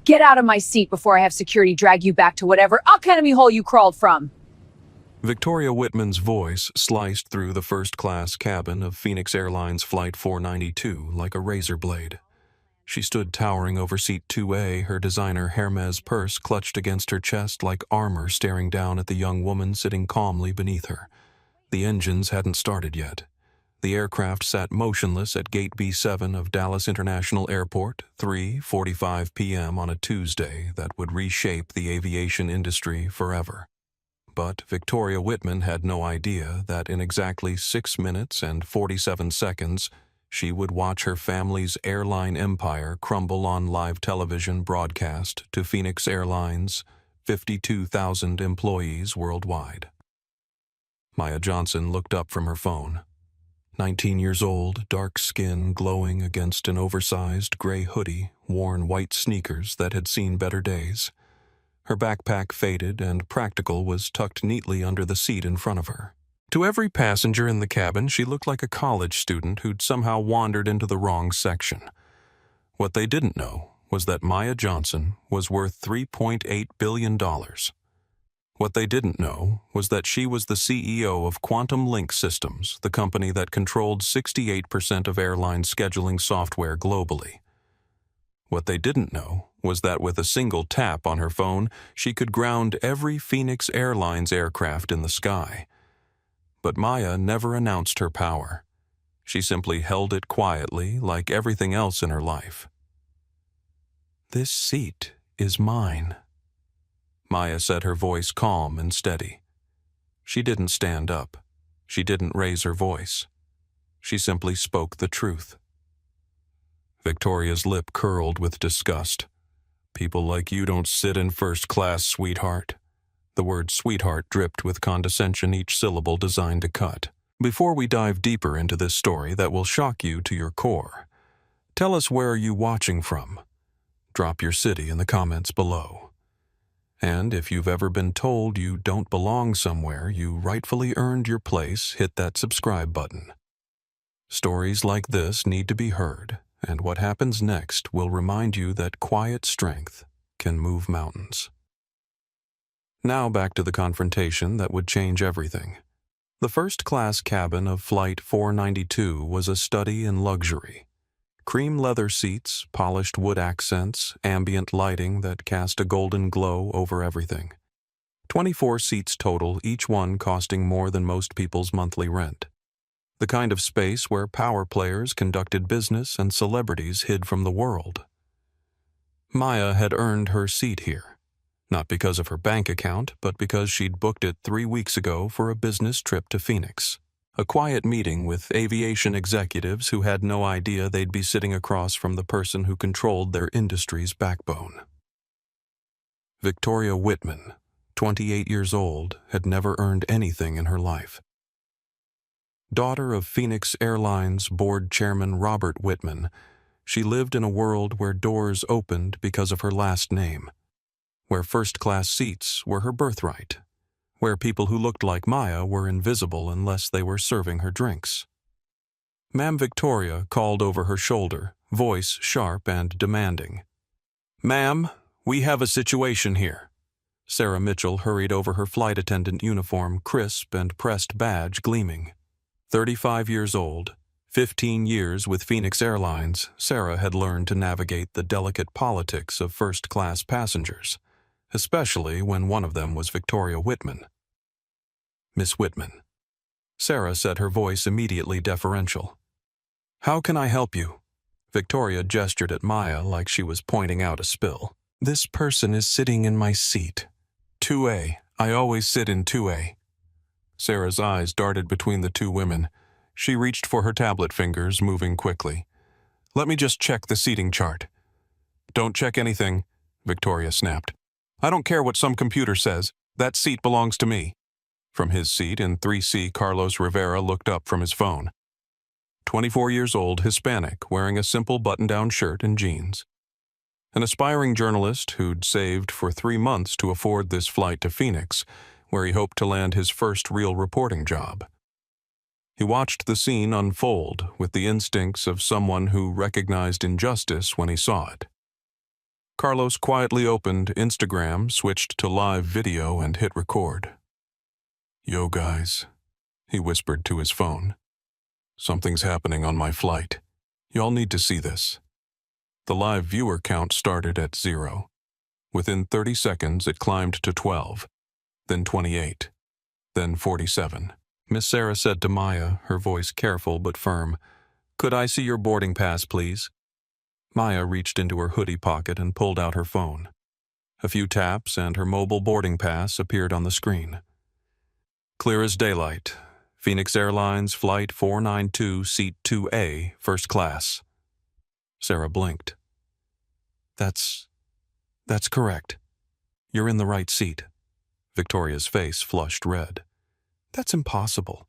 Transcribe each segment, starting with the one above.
Get out of my seat before I have security drag you back to whatever academy hole you crawled from. Victoria Whitman's voice sliced through the first-class cabin of Phoenix Airlines Flight 492 like a razor blade. She stood towering over seat 2A, her designer Hermes purse clutched against her chest like armor, staring down at the young woman sitting calmly beneath her. The engines hadn't started yet. The aircraft sat motionless at Gate B7 of Dallas International Airport, 3:45 p.m. on a Tuesday that would reshape the aviation industry forever. But Victoria Whitman had no idea that in exactly 6 minutes and 47 seconds, she would watch her family's airline empire crumble on live television broadcast to Phoenix Airlines' 52,000 employees worldwide. Maya Johnson looked up from her phone. 19 years old, dark skin glowing against an oversized gray hoodie, worn white sneakers that had seen better days. Her backpack, faded and practical, was tucked neatly under the seat in front of her. To every passenger in the cabin, she looked like a college student who'd somehow wandered into the wrong section. What they didn't know was that Maya Johnson was worth $3.8 billion. What they didn't know was that she was the CEO of Quantum Link Systems, the company that controlled 68% of airline scheduling software globally. What they didn't know was that with a single tap on her phone, she could ground every Phoenix Airlines aircraft in the sky. But Maya never announced her power. She simply held it quietly, like everything else in her life. "This seat is mine." Maya said, her voice calm and steady. She didn't stand up. She didn't raise her voice. She simply spoke the truth. Victoria's lip curled with disgust. "People like you don't sit in first class, sweetheart." The word sweetheart dripped with condescension, each syllable designed to cut. Before we dive deeper into this story that will shock you to your core, tell us, where are you watching from? Drop your city in the comments below. And if you've ever been told you don't belong somewhere you rightfully earned your place, hit that subscribe button. Stories like this need to be heard, and what happens next will remind you that quiet strength can move mountains. Now back to the confrontation that would change everything. The first-class cabin of Flight 492 was a study in luxury. Cream leather seats, polished wood accents, ambient lighting that cast a golden glow over everything. 24 seats total, each one costing more than most people's monthly rent. The kind of space where power players conducted business and celebrities hid from the world. Maya had earned her seat here, not because of her bank account, but because she'd booked it 3 weeks ago for a business trip to Phoenix. A quiet meeting with aviation executives who had no idea they'd be sitting across from the person who controlled their industry's backbone. Victoria Whitman, 28 years old, had never earned anything in her life. Daughter of Phoenix Airlines board chairman Robert Whitman, she lived in a world where doors opened because of her last name, where first-class seats were her birthright, where people who looked like Maya were invisible unless they were serving her drinks. Ma'am Victoria called over her shoulder, voice sharp and demanding. "Ma'am, we have a situation here." Sarah Mitchell hurried over, her flight attendant uniform crisp and pressed badge gleaming. 35 years old, 15 years with Phoenix Airlines, Sarah had learned to navigate the delicate politics of first-class passengers, especially when one of them was Victoria Whitman. "Miss Whitman." Sarah said, her voice immediately deferential. "How can I help you?" Victoria gestured at Maya like she was pointing out a spill. "This person is sitting in my seat. 2A. I always sit in 2A. Sarah's eyes darted between the two women. She reached for her tablet, fingers moving quickly. "Let me just check the seating chart." "Don't check anything," Victoria snapped. "I don't care what some computer says. That seat belongs to me." From his seat in 3C, Carlos Rivera looked up from his phone. 24 years old, Hispanic, wearing a simple button-down shirt and jeans. An aspiring journalist who'd saved for 3 months to afford this flight to Phoenix, where he hoped to land his first real reporting job. He watched the scene unfold with the instincts of someone who recognized injustice when he saw it. Carlos quietly opened Instagram, switched to live video, and hit record. "Yo, guys," he whispered to his phone. "Something's happening on my flight. Y'all need to see this." The live viewer count started at 0. Within 30 seconds, it climbed to 12, then 28, then 47. Miss Sarah said to Maya, her voice careful but firm, "Could I see your boarding pass, please?" Maya reached into her hoodie pocket and pulled out her phone. A few taps and her mobile boarding pass appeared on the screen. "Clear as daylight. Phoenix Airlines Flight 492, Seat 2A, First Class." Sarah blinked. That's correct. You're in the right seat." Victoria's face flushed red. "That's impossible.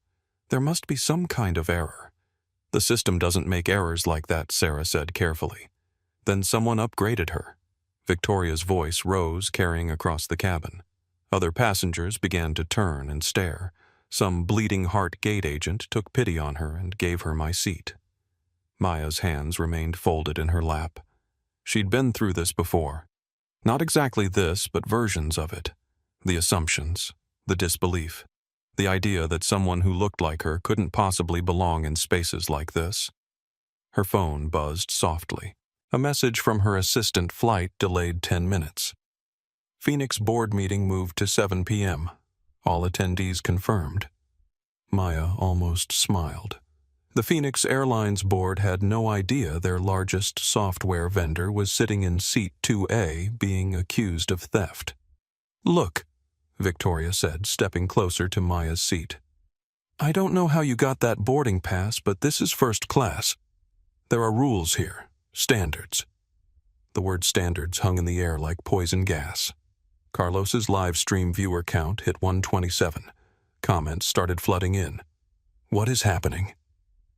There must be some kind of error." "The system doesn't make errors like that," Sarah said carefully. "Then someone upgraded her." Victoria's voice rose, carrying across the cabin. Other passengers began to turn and stare. Some bleeding heart gate agent took pity on her and gave her my seat. Maya's hands remained folded in her lap. She'd been through this before. Not exactly this, but versions of it. The assumptions, the disbelief, the idea that someone who looked like her couldn't possibly belong in spaces like this. Her phone buzzed softly. A message from her assistant flight delayed 10 minutes. Phoenix board meeting moved to 7 p.m. All attendees confirmed. Maya almost smiled. The Phoenix Airlines board had no idea their largest software vendor was sitting in seat 2A being accused of theft. "Look," Victoria said, stepping closer to Maya's seat. "I don't know how you got that boarding pass, but this is first class. There are rules here, standards." The word standards hung in the air like poison gas. Carlos's live stream viewer count hit 127. Comments started flooding in. "What is happening?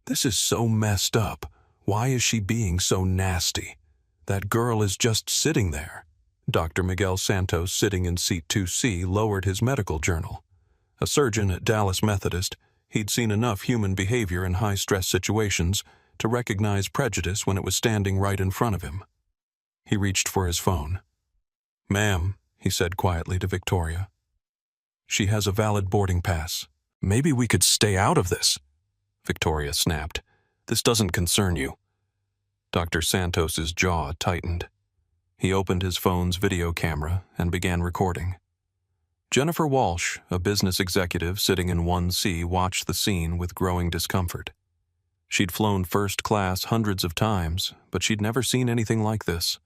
This is so messed up. Why is she being so nasty? That girl is just sitting there." Dr. Miguel Santos, sitting in seat 2C, lowered his medical journal. A surgeon at Dallas Methodist, he'd seen enough human behavior in high-stress situations to recognize prejudice when it was standing right in front of him. He reached for his phone. "Ma'am," he said quietly to Victoria, "she has a valid boarding pass. Maybe we could stay out of this." Victoria snapped. "This doesn't concern you." Dr. Santos's jaw tightened. He opened his phone's video camera and began recording. Jennifer Walsh, a business executive sitting in 1C, watched the scene with growing discomfort. She'd flown first class hundreds of times, but she'd never seen anything like this.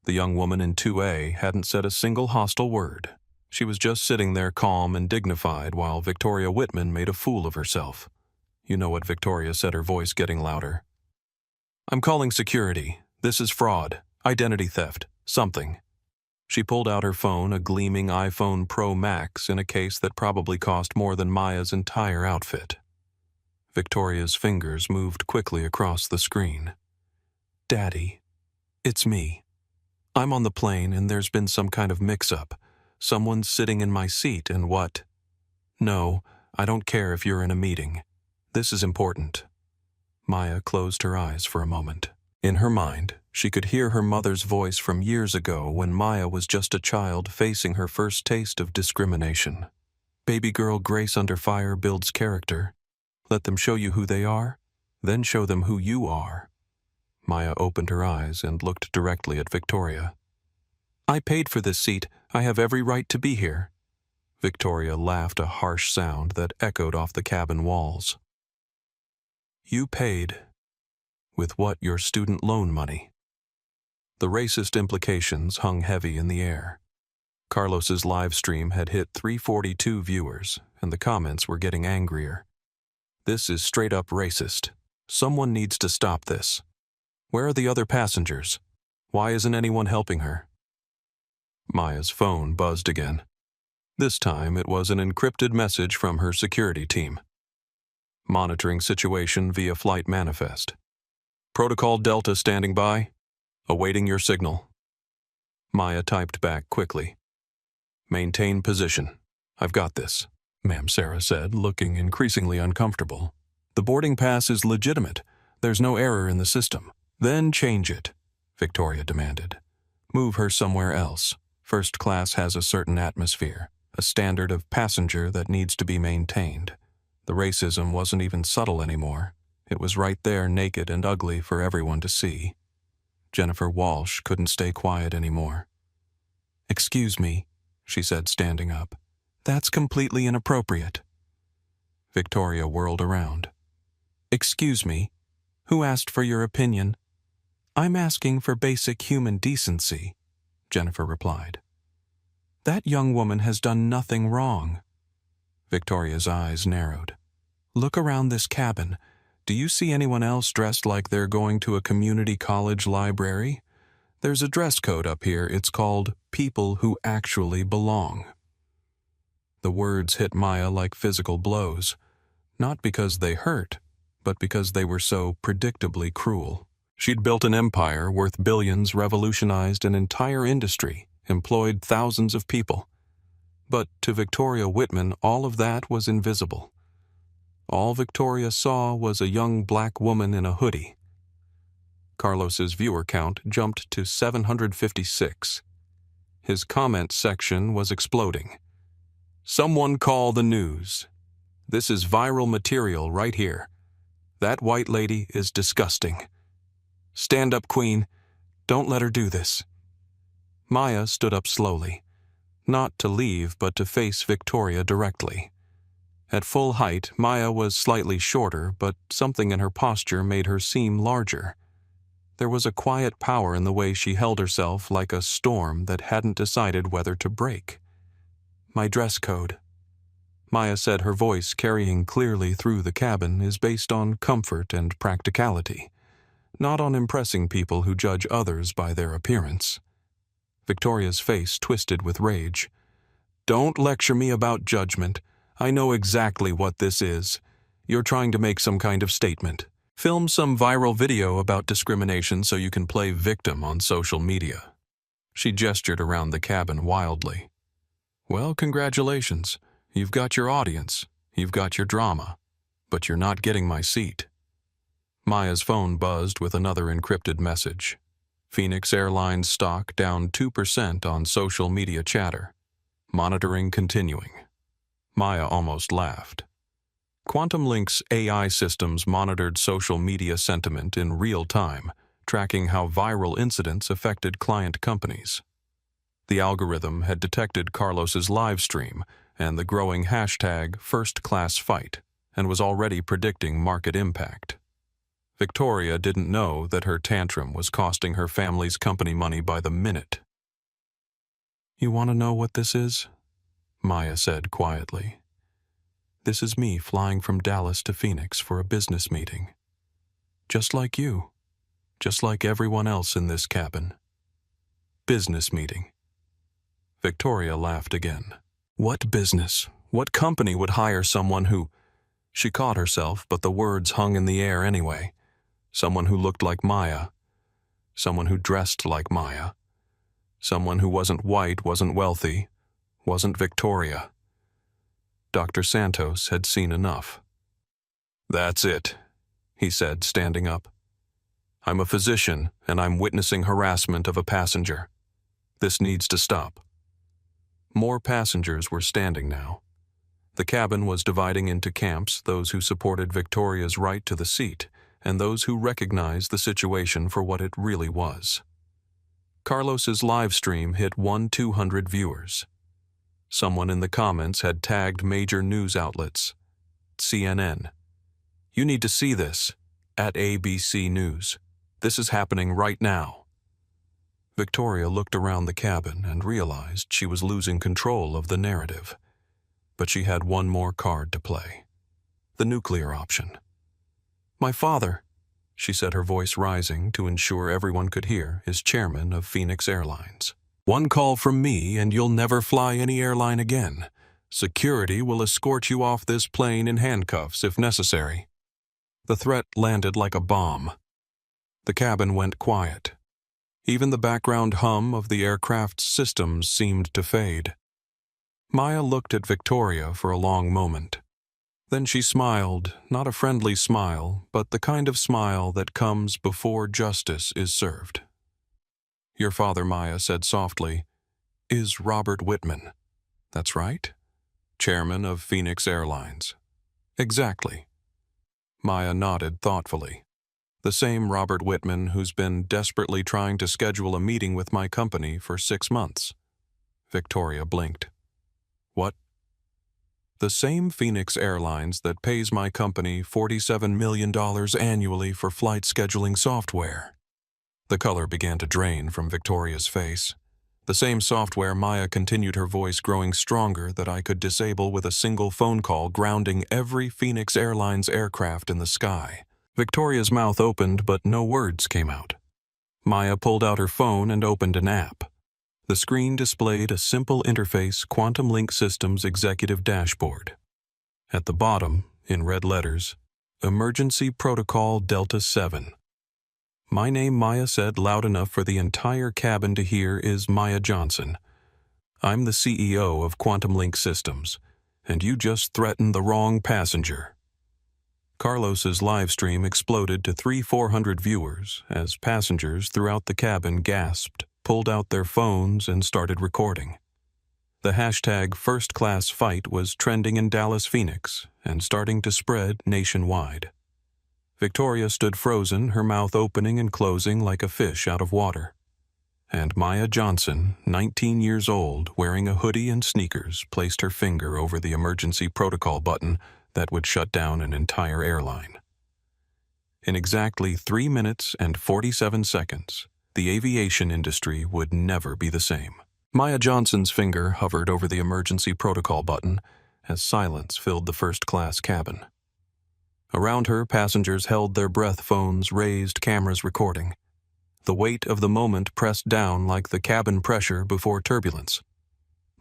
The young woman in 2A hadn't said a single hostile word. She was just sitting there calm and dignified while Victoria Whitman made a fool of herself. You know what Victoria said, her voice getting louder. "I'm calling security. This is fraud, identity theft, something." She pulled out her phone, a gleaming iPhone Pro Max, in a case that probably cost more than Maya's entire outfit. Victoria's fingers moved quickly across the screen. "Daddy, it's me. I'm on the plane and there's been some kind of mix-up. Someone's sitting in my seat and what? No, I don't care if you're in a meeting. This is important." Maya closed her eyes for a moment. In her mind, she could hear her mother's voice from years ago when Maya was just a child facing her first taste of discrimination. "Baby girl Grace under fire builds character. Let them show you who they are, then show them who you are." Maya opened her eyes and looked directly at Victoria. "I paid for this seat. I have every right to be here." Victoria laughed, a harsh sound that echoed off the cabin walls. "You paid. With what, your student loan money?" The racist implications hung heavy in the air. Carlos's live stream had hit 342 viewers, and the comments were getting angrier. "This is straight up racist. Someone needs to stop this. Where are the other passengers? Why isn't anyone helping her?" Maya's phone buzzed again. This time it was an encrypted message from her security team. "Monitoring situation via flight manifest. Protocol Delta standing by. Awaiting your signal." Maya typed back quickly. "Maintain position. I've got this," Ma'am Sarah said, looking increasingly uncomfortable. "The boarding pass is legitimate. There's no error in the system." "Then change it," Victoria demanded. Move her somewhere else. First class has a certain atmosphere, a standard of passenger that needs to be maintained. The racism wasn't even subtle anymore. It was right there, naked and ugly for everyone to see. Jennifer Walsh couldn't stay quiet anymore. "Excuse me," she said, standing up. "That's completely inappropriate." Victoria whirled around. "Excuse me, who asked for your opinion?" "I'm asking for basic human decency," Jennifer replied. "That young woman has done nothing wrong." Victoria's eyes narrowed. "Look around this cabin. Do you see anyone else dressed like they're going to a community college library? There's a dress code up here. It's called People Who Actually Belong." The words hit Maya like physical blows, not because they hurt, but because they were so predictably cruel. She'd built an empire worth billions, revolutionized an entire industry, employed thousands of people. But to Victoria Whitman, all of that was invisible. All Victoria saw was a young black woman in a hoodie. Carlos's viewer count jumped to 756. His comment section was exploding. "Someone call the news. This is viral material right here. That white lady is disgusting. Stand up, Queen. Don't let her do this." Maya stood up slowly, not to leave but to face Victoria directly. At full height, Maya was slightly shorter, but something in her posture made her seem larger. There was a quiet power in the way she held herself, like a storm that hadn't decided whether to break. "My dress code," Maya said, her voice carrying clearly through the cabin, "is based on comfort and practicality, not on impressing people who judge others by their appearance." Victoria's face twisted with rage. "Don't lecture me about judgment. I know exactly what this is. You're trying to make some kind of statement. Film some viral video about discrimination so you can play victim on social media." She gestured around the cabin wildly. "Well, congratulations. You've got your audience. You've got your drama. But you're not getting my seat." Maya's phone buzzed with another encrypted message. Phoenix Airlines stock down 2% on social media chatter. Monitoring continuing. Maya almost laughed. Quantum Link's AI systems monitored social media sentiment in real time, tracking how viral incidents affected client companies. The algorithm had detected Carlos's live stream and the growing hashtag #FirstClassFight and was already predicting market impact. Victoria didn't know that her tantrum was costing her family's company money by the minute. "You want to know what this is?" Maya said quietly. "This is me flying from Dallas to Phoenix for a business meeting. Just like you. Just like everyone else in this cabin. Business meeting." Victoria laughed again. "What business? What company would hire someone who—" She caught herself, but the words hung in the air anyway. Someone who looked like Maya. Someone who dressed like Maya. Someone who wasn't white, wasn't wealthy, wasn't Victoria. Dr. Santos had seen enough. "That's it," he said, standing up. "I'm a physician, and I'm witnessing harassment of a passenger. This needs to stop." More passengers were standing now. The cabin was dividing into camps, those who supported Victoria's right to the seat, and those who recognized the situation for what it really was. Carlos's live stream hit 1,200 viewers. Someone in the comments had tagged major news outlets. CNN. "You need to see this. At ABC News. This is happening right now." Victoria looked around the cabin and realized she was losing control of the narrative. But she had one more card to play. The nuclear option. "My father," she said, her voice rising to ensure everyone could hear, "is chairman of Phoenix Airlines. One call from me and you'll never fly any airline again. Security will escort you off this plane in handcuffs if necessary." The threat landed like a bomb. The cabin went quiet. Even the background hum of the aircraft's systems seemed to fade. Maya looked at Victoria for a long moment. Then she smiled, not a friendly smile, but the kind of smile that comes before justice is served. Your father, Maya said softly, is Robert Whitman. That's right. Chairman of Phoenix Airlines. Exactly. Maya nodded thoughtfully. The same Robert Whitman who's been desperately trying to schedule a meeting with my company for 6 months. Victoria blinked. What? The same Phoenix Airlines that pays my company $47 million annually for flight scheduling software. The color began to drain from Victoria's face. The same software, Maya continued, her voice growing stronger, that I could disable with a single phone call, grounding every Phoenix Airlines aircraft in the sky. Victoria's mouth opened, but no words came out. Maya pulled out her phone and opened an app. The screen displayed a simple interface, Quantum Link Systems Executive Dashboard. At the bottom, in red letters, Emergency Protocol Delta 7. My name, Maya said loud enough for the entire cabin to hear, is Maya Johnson. I'm the CEO of Quantum Link Systems, and you just threatened the wrong passenger. Carlos's live stream exploded to 400 viewers as passengers throughout the cabin gasped, pulled out their phones, and started recording. The hashtag #FirstClassFight was trending in Dallas, Phoenix, and starting to spread nationwide. Victoria stood frozen, her mouth opening and closing like a fish out of water. And Maya Johnson, 19 years old, wearing a hoodie and sneakers, placed her finger over the emergency protocol button that would shut down an entire airline. In exactly 3 minutes and 47 seconds, the aviation industry would never be the same. Maya Johnson's finger hovered over the emergency protocol button as silence filled the first-class cabin. Around her, passengers held their breath, phones raised, cameras recording. The weight of the moment pressed down like the cabin pressure before turbulence.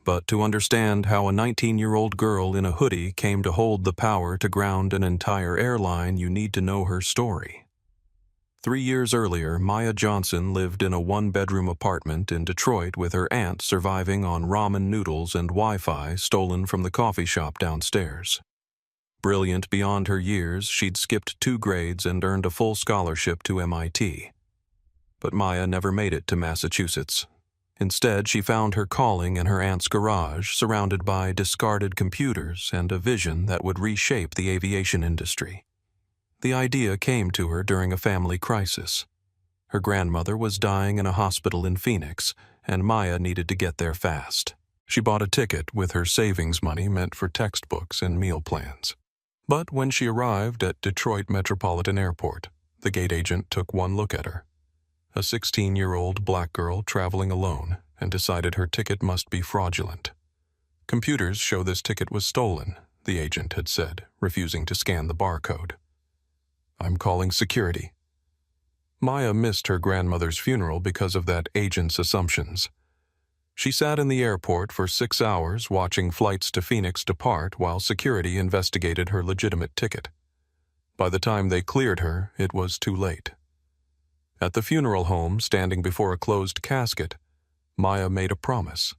But to understand how a 19-year-old girl in a hoodie came to hold the power to ground an entire airline, you need to know her story. 3 years earlier, Maya Johnson lived in a one-bedroom apartment in Detroit with her aunt, surviving on ramen noodles and Wi-Fi stolen from the coffee shop downstairs. Brilliant beyond her years, she'd skipped 2 grades and earned a full scholarship to MIT. But Maya never made it to Massachusetts. Instead, she found her calling in her aunt's garage, surrounded by discarded computers and a vision that would reshape the aviation industry. The idea came to her during a family crisis. Her grandmother was dying in a hospital in Phoenix, and Maya needed to get there fast. She bought a ticket with her savings money meant for textbooks and meal plans. But when she arrived at Detroit Metropolitan Airport, the gate agent took one look at her. A 16-year-old black girl traveling alone, and decided her ticket must be fraudulent. Computers show this ticket was stolen, the agent had said, refusing to scan the barcode. I'm calling security. Maya missed her grandmother's funeral because of that agent's assumptions. She sat in the airport for 6 hours watching flights to Phoenix depart while security investigated her legitimate ticket. By the time they cleared her, it was too late. At the funeral home, standing before a closed casket, Maya made a promise.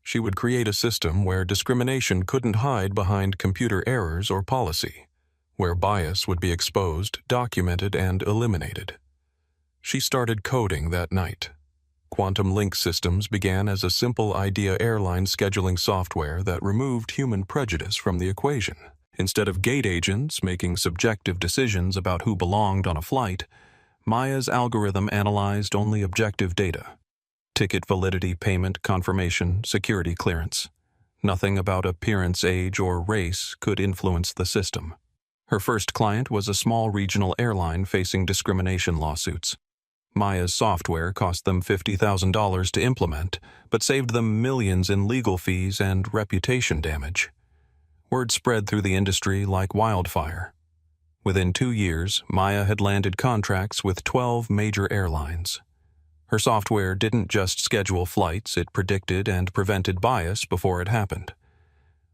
She would create a system where discrimination couldn't hide behind computer errors or policy, where bias would be exposed, documented, and eliminated. She started coding that night. Quantum Link Systems began as a simple idea airline scheduling software that removed human prejudice from the equation. Instead of gate agents making subjective decisions about who belonged on a flight, Maya's algorithm analyzed only objective data: ticket validity, payment confirmation, security clearance. Nothing about appearance, age, or race could influence the system. Her first client was a small regional airline facing discrimination lawsuits. Maya's software cost them $50,000 to implement, but saved them millions in legal fees and reputation damage. Word spread through the industry like wildfire. Within 2 years, Maya had landed contracts with 12 major airlines. Her software didn't just schedule flights, it predicted and prevented bias before it happened.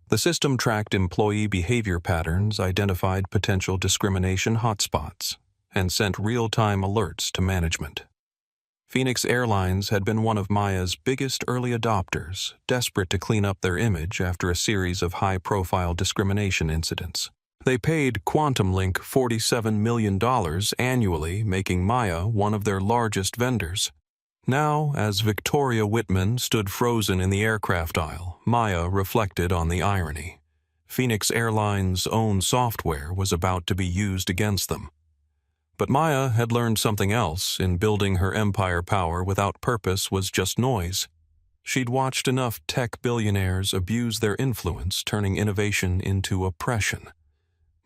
The system tracked employee behavior patterns, identified potential discrimination hotspots, and sent real-time alerts to management. Phoenix Airlines had been one of Maya's biggest early adopters, desperate to clean up their image after a series of high-profile discrimination incidents. They paid Quantum Link $47 million annually, making Maya one of their largest vendors. Now, as Victoria Whitman stood frozen in the aircraft aisle, Maya reflected on the irony. Phoenix Airlines' own software was about to be used against them. But Maya had learned something else. In building her empire, power without purpose was just noise. She'd watched enough tech billionaires abuse their influence, turning innovation into oppression.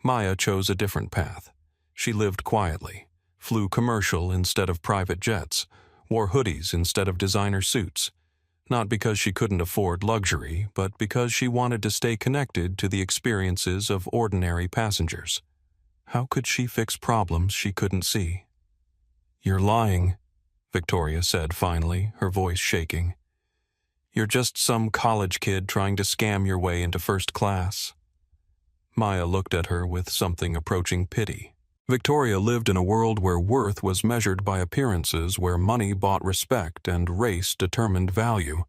Maya chose a different path. She lived quietly, flew commercial instead of private jets, wore hoodies instead of designer suits. Not because she couldn't afford luxury, but because she wanted to stay connected to the experiences of ordinary passengers. How could she fix problems she couldn't see? "You're lying," Victoria said finally, her voice shaking. "You're just some college kid trying to scam your way into first class." Maya looked at her with something approaching pity. Victoria lived in a world where worth was measured by appearances, where money bought respect and race determined value.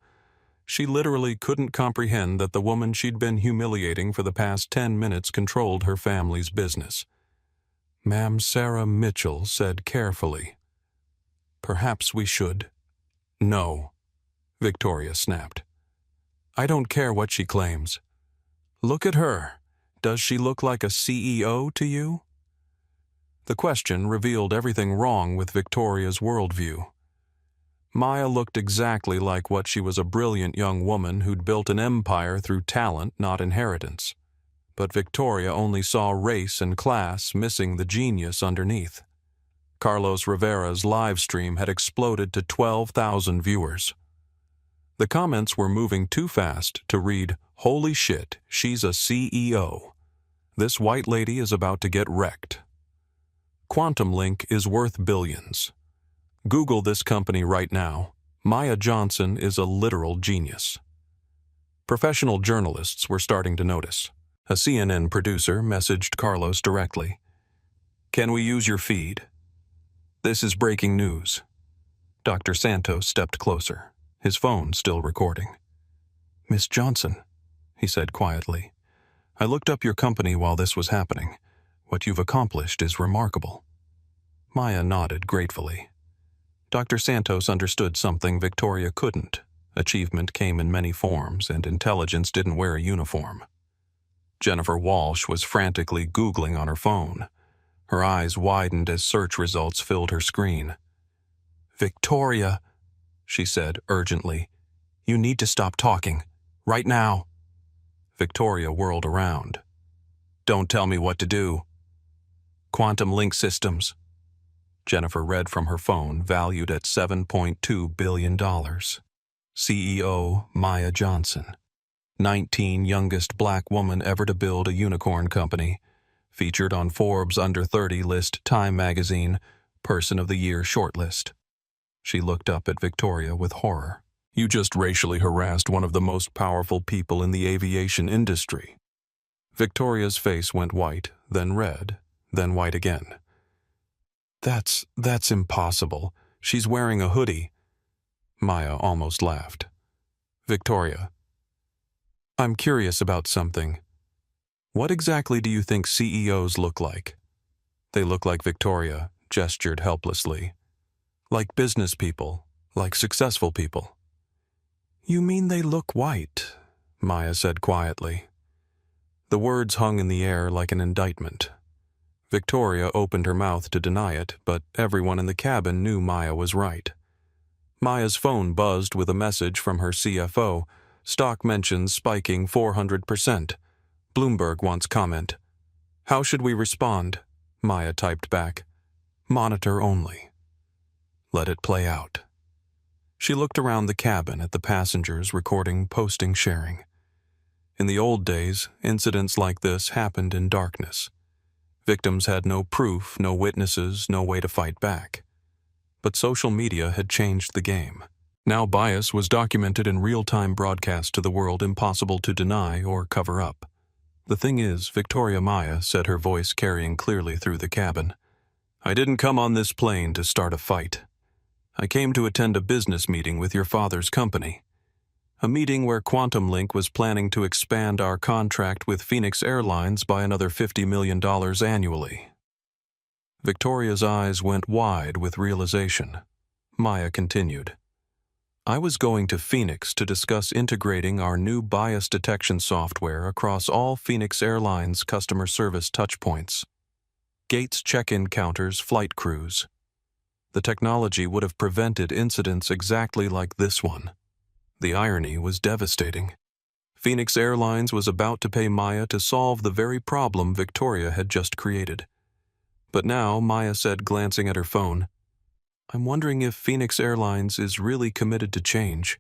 She literally couldn't comprehend that the woman she'd been humiliating for the past 10 minutes controlled her family's business. Ma'am Sarah Mitchell said carefully, "Perhaps we should." "No," Victoria snapped. "I don't care what she claims. Look at her. Does she look like a CEO to you?" The question revealed everything wrong with Victoria's worldview. Maya looked exactly like what she was, a brilliant young woman who'd built an empire through talent, not inheritance. But Victoria only saw race and class, missing the genius underneath. Carlos Rivera's live stream had exploded to 12,000 viewers. The comments were moving too fast to read, "Holy shit, she's a CEO. This white lady is about to get wrecked. Quantum Link is worth billions. Google this company right now. Maya Johnson is a literal genius." Professional journalists were starting to notice. A CNN producer messaged Carlos directly. "Can we use your feed? This is breaking news." Dr. Santos stepped closer, his phone still recording. "Miss Johnson," he said quietly, "I looked up your company while this was happening. What you've accomplished is remarkable." Maya nodded gratefully. Dr. Santos understood something Victoria couldn't. Achievement came in many forms, and intelligence didn't wear a uniform. Jennifer Walsh was frantically Googling on her phone. Her eyes widened as search results filled her screen. "Victoria," she said urgently, "you need to stop talking. Right now." Victoria whirled around. "Don't tell me what to do." "Quantum Link Systems." Jennifer read from her phone, valued at $7.2 billion. CEO Maya Johnson. 19 youngest black woman ever to build a unicorn company. Featured on Forbes Under 30 list, Time Magazine, Person of the Year shortlist. She looked up at Victoria with horror. "You just racially harassed one of the most powerful people in the aviation industry." Victoria's face went white, then red, then white again. That's impossible. She's wearing a hoodie." Maya almost laughed. "Victoria, I'm curious about something. What exactly do you think CEOs look like?" "They look like," Victoria gestured helplessly. "Like business people, like successful people." "You mean they look white?" Maya said quietly. The words hung in the air like an indictment. Victoria opened her mouth to deny it, but everyone in the cabin knew Maya was right. Maya's phone buzzed with a message from her CFO. Stock mentions spiking 400%. Bloomberg wants comment. "How should we respond?" Maya typed back. "Monitor only. Let it play out." She looked around the cabin at the passengers recording, posting, sharing. In the old days, incidents like this happened in darkness. Victims had no proof, no witnesses, no way to fight back. But social media had changed the game. Now bias was documented in real-time broadcast to the world, impossible to deny or cover up. "The thing is," Victoria Maya said, her voice carrying clearly through the cabin, "I didn't come on this plane to start a fight. I came to attend a business meeting with your father's company. A meeting where Quantum Link was planning to expand our contract with Phoenix Airlines by another $50 million annually." Victoria's eyes went wide with realization. Maya continued. I was going to Phoenix to discuss integrating our new bias detection software across all Phoenix Airlines customer service touchpoints. Gates check-in counters, flight crews. The technology would have prevented incidents exactly like this one. The irony was devastating. Phoenix Airlines was about to pay Maya to solve the very problem Victoria had just created. But now, Maya said, glancing at her phone, I'm wondering if Phoenix Airlines is really committed to change,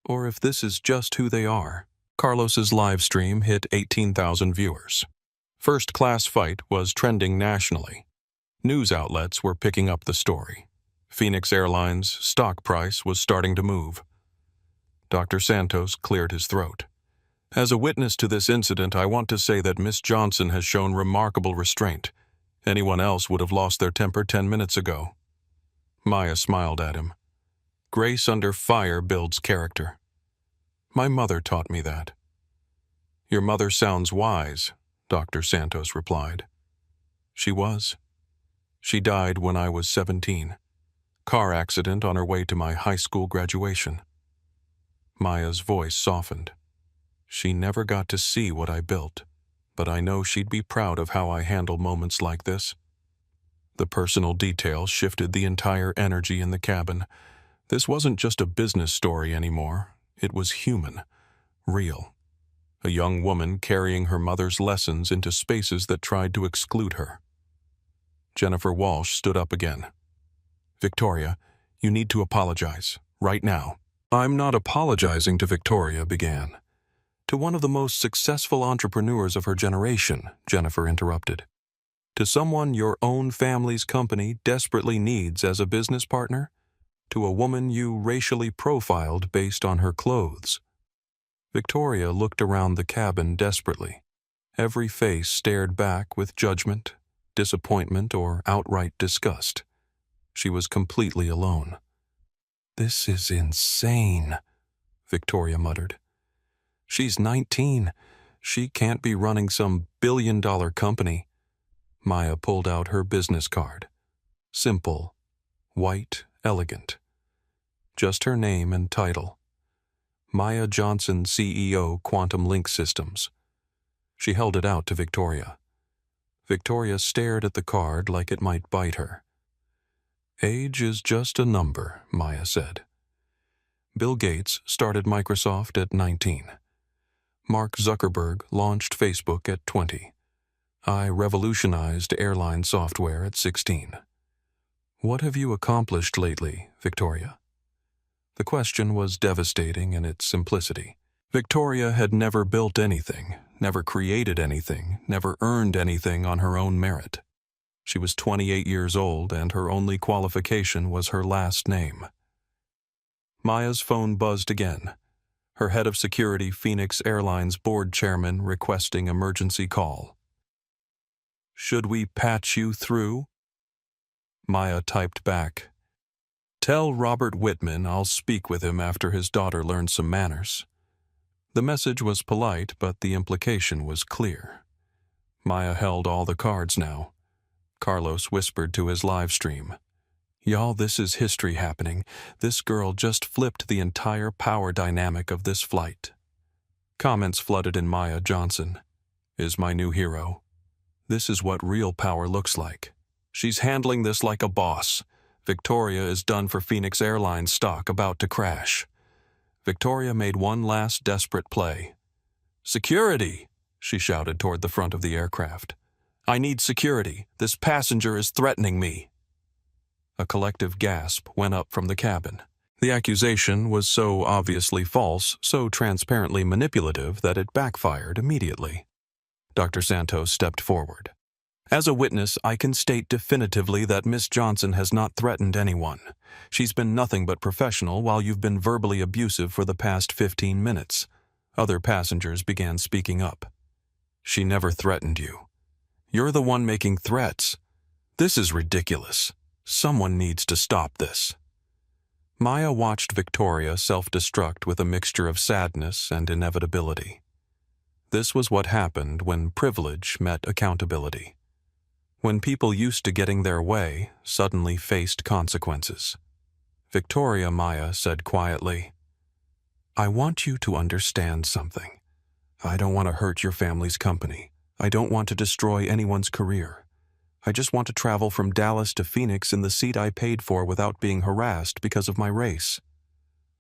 or if this is just who they are. Carlos's live stream hit 18,000 viewers. First class fight was trending nationally. News outlets were picking up the story. Phoenix Airlines' stock price was starting to move. Dr. Santos cleared his throat. As a witness to this incident, I want to say that Miss Johnson has shown remarkable restraint. Anyone else would have lost their temper 10 minutes ago. Maya smiled at him. Grace under fire builds character. My mother taught me that. Your mother sounds wise, Dr. Santos replied. She was. She died when I was 17. Car accident on her way to my high school graduation. Maya's voice softened. She never got to see what I built, but I know she'd be proud of how I handle moments like this. The personal details shifted the entire energy in the cabin. This wasn't just a business story anymore. It was human, real. A young woman carrying her mother's lessons into spaces that tried to exclude her. Jennifer Walsh stood up again. Victoria, you need to apologize, right now. I'm not apologizing to Victoria, began. To one of the most successful entrepreneurs of her generation, Jennifer interrupted. To someone your own family's company desperately needs as a business partner? To a woman you racially profiled based on her clothes? Victoria looked around the cabin desperately. Every face stared back with judgment, disappointment, or outright disgust. She was completely alone. This is insane, Victoria muttered. She's 19. She can't be running some billion-dollar company. Maya pulled out her business card. Simple, white, elegant. Just her name and title. Maya Johnson, CEO, Quantum Link Systems. She held it out to Victoria. Victoria stared at the card like it might bite her. Age is just a number, Maya said. Bill Gates started Microsoft at 19. Mark Zuckerberg launched Facebook at 20. I revolutionized airline software at 16. What have you accomplished lately, Victoria? The question was devastating in its simplicity. Victoria had never built anything, never created anything, never earned anything on her own merit. She was 28 years old, and her only qualification was her last name. Maya's phone buzzed again. Her head of security, Phoenix Airlines board chairman, requesting emergency call. Should we patch you through? Maya typed back. Tell Robert Whitman I'll speak with him after his daughter learns some manners. The message was polite, but the implication was clear. Maya held all the cards now. Carlos whispered to his live stream. Y'all, this is history happening. This girl just flipped the entire power dynamic of this flight. Comments flooded in. Maya Johnson is my new hero. This is what real power looks like. She's handling this like a boss. Victoria is done for. Phoenix Airlines stock about to crash. Victoria made one last desperate play. Security, she shouted toward the front of the aircraft. I need security. This passenger is threatening me. A collective gasp went up from the cabin. The accusation was so obviously false, so transparently manipulative that it backfired immediately. Dr. Santos stepped forward. As a witness, I can state definitively that Miss Johnson has not threatened anyone. She's been nothing but professional while you've been verbally abusive for the past 15 minutes. Other passengers began speaking up. She never threatened you. You're the one making threats. This is ridiculous. Someone needs to stop this. Maya watched Victoria self-destruct with a mixture of sadness and inevitability. This was what happened when privilege met accountability. When people used to getting their way suddenly faced consequences. Victoria, Maya said quietly. I want you to understand something. I don't want to hurt your family's company. I don't want to destroy anyone's career. I just want to travel from Dallas to Phoenix in the seat I paid for without being harassed because of my race.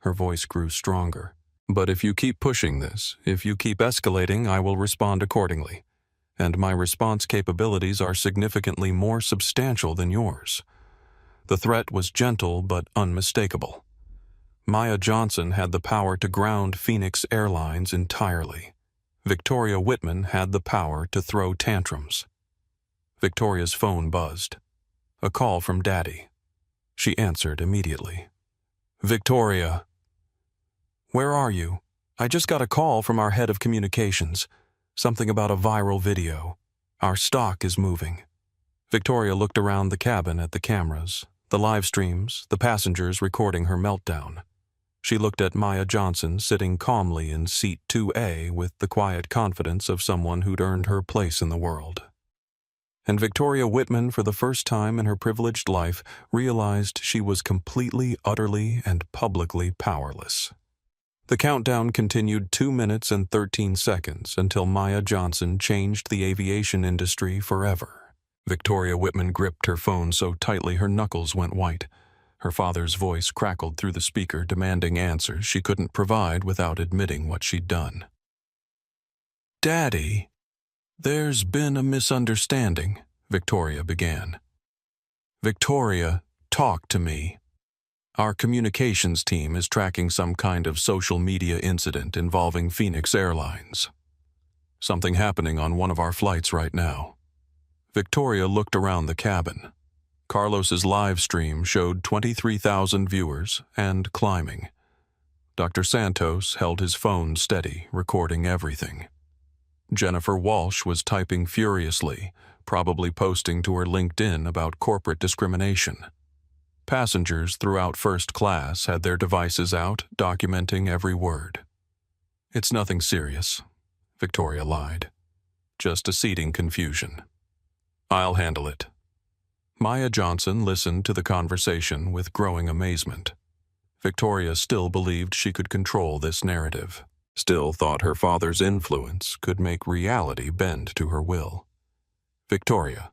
Her voice grew stronger. But if you keep pushing this, if you keep escalating, I will respond accordingly. And my response capabilities are significantly more substantial than yours. The threat was gentle but unmistakable. Maya Johnson had the power to ground Phoenix Airlines entirely. Victoria Whitman had the power to throw tantrums. Victoria's phone buzzed. A call from Daddy. She answered immediately. Victoria. Where are you? I just got a call from our head of communications. Something about a viral video. Our stock is moving. Victoria looked around the cabin at the cameras, the live streams, the passengers recording her meltdown. She looked at Maya Johnson sitting calmly in seat 2A with the quiet confidence of someone who'd earned her place in the world. And Victoria Whitman, for the first time in her privileged life, realized she was completely, utterly, and publicly powerless. The countdown continued 2 minutes and 13 seconds until Maya Johnson changed the aviation industry forever. Victoria Whitman gripped her phone so tightly her knuckles went white. Her father's voice crackled through the speaker, demanding answers she couldn't provide without admitting what she'd done. Daddy, there's been a misunderstanding, Victoria began. Victoria, talk to me. Our communications team is tracking some kind of social media incident involving Phoenix Airlines. Something happening on one of our flights right now. Victoria looked around the cabin. Carlos's live stream showed 23,000 viewers and climbing. Dr. Santos held his phone steady, recording everything. Jennifer Walsh was typing furiously, probably posting to her LinkedIn about corporate discrimination. Passengers throughout first class had their devices out, documenting every word. It's nothing serious, Victoria lied. Just a seating confusion. I'll handle it. Maya Johnson listened to the conversation with growing amazement. Victoria still believed she could control this narrative, still thought her father's influence could make reality bend to her will. Victoria,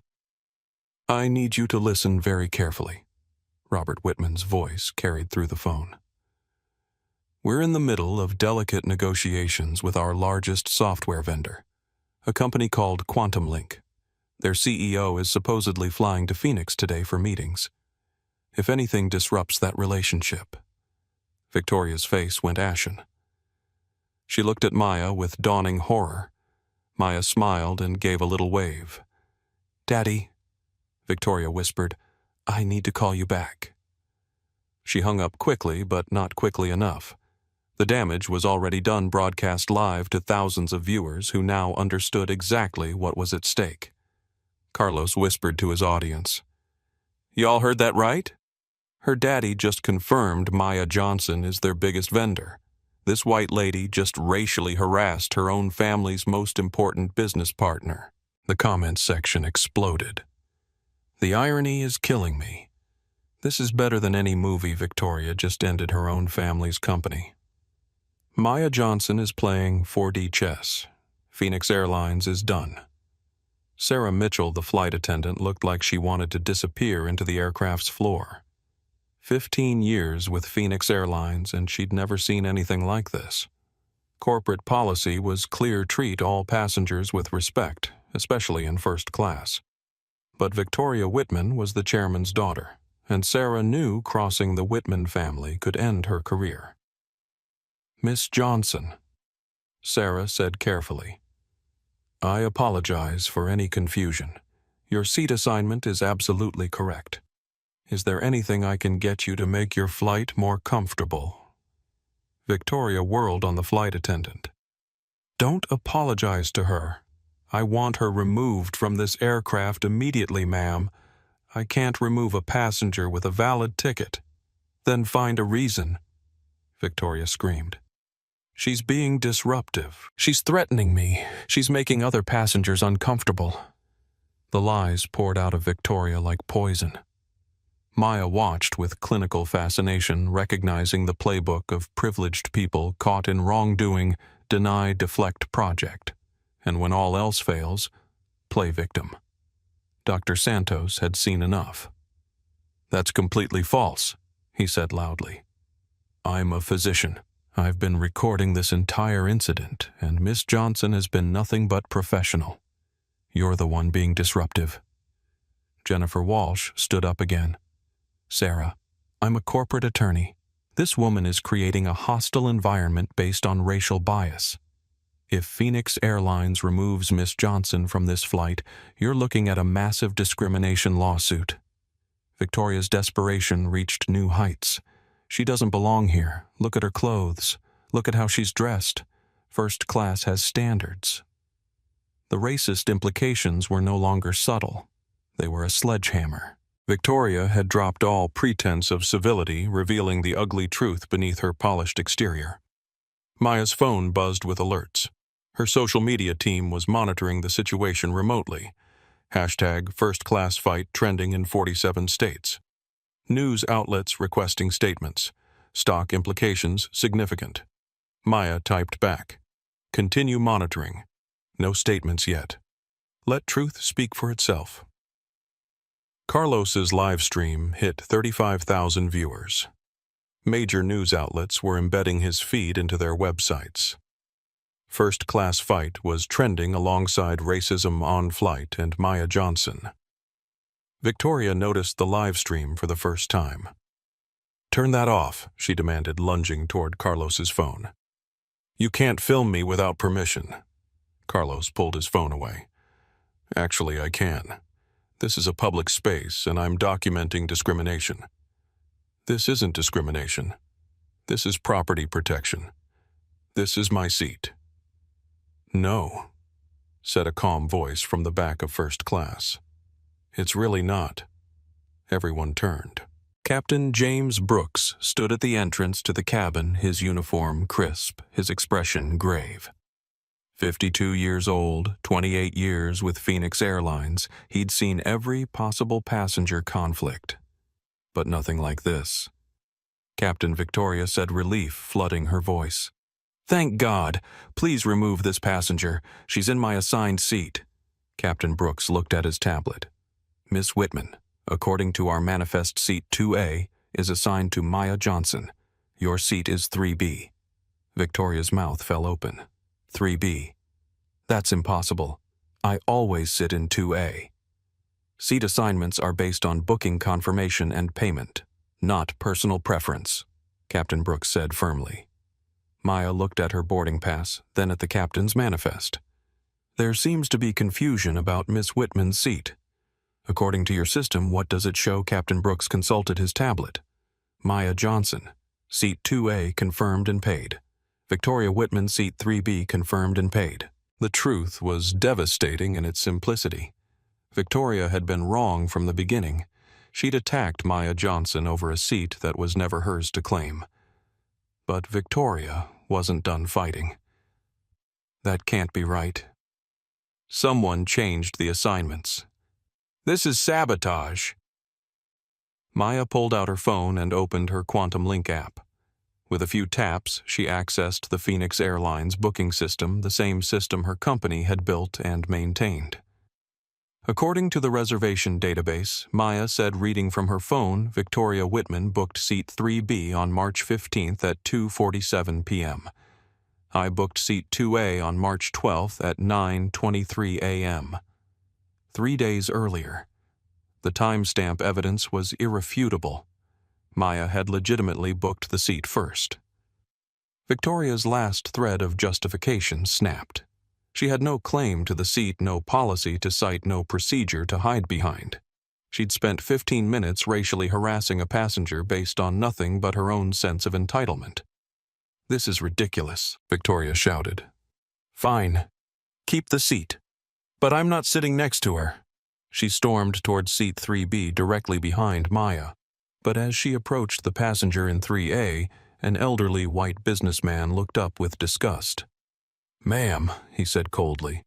I need you to listen very carefully. Robert Whitman's voice carried through the phone. We're in the middle of delicate negotiations with our largest software vendor, a company called Quantum Link. Their CEO is supposedly flying to Phoenix today for meetings. If anything disrupts that relationship. Victoria's face went ashen. She looked at Maya with dawning horror. Maya smiled and gave a little wave. Daddy, Victoria whispered, I need to call you back. She hung up quickly, but not quickly enough. The damage was already done broadcast live to thousands of viewers who now understood exactly what was at stake. Carlos whispered to his audience. Y'all heard that right? Her daddy just confirmed Maya Johnson is their biggest vendor. This white lady just racially harassed her own family's most important business partner. The comments section exploded. The irony is killing me. This is better than any movie. Victoria just ended her own family's company. Maya Johnson is playing 4D chess. Phoenix Airlines is done. Sarah Mitchell, the flight attendant, looked like she wanted to disappear into the aircraft's floor. 15 years with Phoenix Airlines, and she'd never seen anything like this. Corporate policy was clear: treat all passengers with respect, especially in first class. But Victoria Whitman was the chairman's daughter, and Sarah knew crossing the Whitman family could end her career. Miss Johnson, Sarah said carefully, I apologize for any confusion. Your seat assignment is absolutely correct. Is there anything I can get you to make your flight more comfortable? Victoria whirled on the flight attendant. Don't apologize to her. I want her removed from this aircraft immediately, ma'am. I can't remove a passenger with a valid ticket. Then find a reason, Victoria screamed. She's being disruptive. She's threatening me. She's making other passengers uncomfortable. The lies poured out of Victoria like poison. Maya watched with clinical fascination, recognizing the playbook of privileged people caught in wrongdoing, deny, deflect project, and when all else fails, play victim. Dr. Santos had seen enough. "That's completely false," he said loudly. "I'm a physician. I've been recording this entire incident, and Miss Johnson has been nothing but professional. You're the one being disruptive." Jennifer Walsh stood up again. "Sarah, I'm a corporate attorney. This woman is creating a hostile environment based on racial bias. If Phoenix Airlines removes Miss Johnson from this flight, you're looking at a massive discrimination lawsuit." Victoria's desperation reached new heights. "She doesn't belong here. Look at her clothes. Look at how she's dressed. First class has standards." The racist implications were no longer subtle. They were a sledgehammer. Victoria had dropped all pretense of civility, revealing the ugly truth beneath her polished exterior. Maya's phone buzzed with alerts. Her social media team was monitoring the situation remotely. Hashtag first class fight trending in 47 states. News outlets requesting statements. Stock implications significant. Maya typed back. "Continue monitoring. No statements yet. Let truth speak for itself." Carlos's live stream hit 35,000 viewers. Major news outlets were embedding his feed into their websites. First Class Fight was trending alongside Racism on Flight and Maya Johnson. Victoria noticed the live stream for the first time. "Turn that off," she demanded, lunging toward Carlos's phone. "You can't film me without permission." Carlos pulled his phone away. "Actually, I can. This is a public space, and I'm documenting discrimination." "This isn't discrimination. This is property protection. This is my seat." "No," said a calm voice from the back of first class. "It's really not." Everyone turned. Captain James Brooks stood at the entrance to the cabin, his uniform crisp, his expression grave. 52 years old, 28 years with Phoenix Airlines, he'd seen every possible passenger conflict. But nothing like this. Captain Victoria said, relief flooding her voice. "Thank God. Please remove this passenger. She's in my assigned seat." Captain Brooks looked at his tablet. "Miss Whitman, according to our manifest seat 2A, is assigned to Maya Johnson. Your seat is 3B. Victoria's mouth fell open. 3B. That's impossible. I always sit in 2A. Seat assignments are based on booking confirmation and payment, not personal preference, Captain Brooks said firmly. Maya looked at her boarding pass, then at the captain's manifest. "There seems to be confusion about Miss Whitman's seat. According to your system, what does it show?" Captain Brooks consulted his tablet. "Maya Johnson, seat 2A confirmed and paid. Victoria Whitman, seat 3B confirmed and paid." The truth was devastating in its simplicity. Victoria had been wrong from the beginning. She'd attacked Maya Johnson over a seat that was never hers to claim. But Victoria wasn't done fighting. "That can't be right. Someone changed the assignments. This is sabotage." Maya pulled out her phone and opened her Quantum Link app. With a few taps, she accessed the Phoenix Airlines booking system, the same system her company had built and maintained. According to the reservation database, Maya said, reading from her phone, Victoria Whitman booked seat 3B on March 15th at 2:47 p.m. I booked seat 2A on March 12th at 9:23 a.m. 3 days earlier. The timestamp evidence was irrefutable. Maya had legitimately booked the seat first. Victoria's last thread of justification snapped. She had no claim to the seat, no policy to cite, no procedure to hide behind. She'd spent 15 minutes racially harassing a passenger based on nothing but her own sense of entitlement. "This is ridiculous," Victoria shouted. "Fine. Keep the seat. But I'm not sitting next to her." She stormed toward seat 3B directly behind Maya. But as she approached the passenger in 3A, an elderly white businessman looked up with disgust. "Ma'am," he said coldly,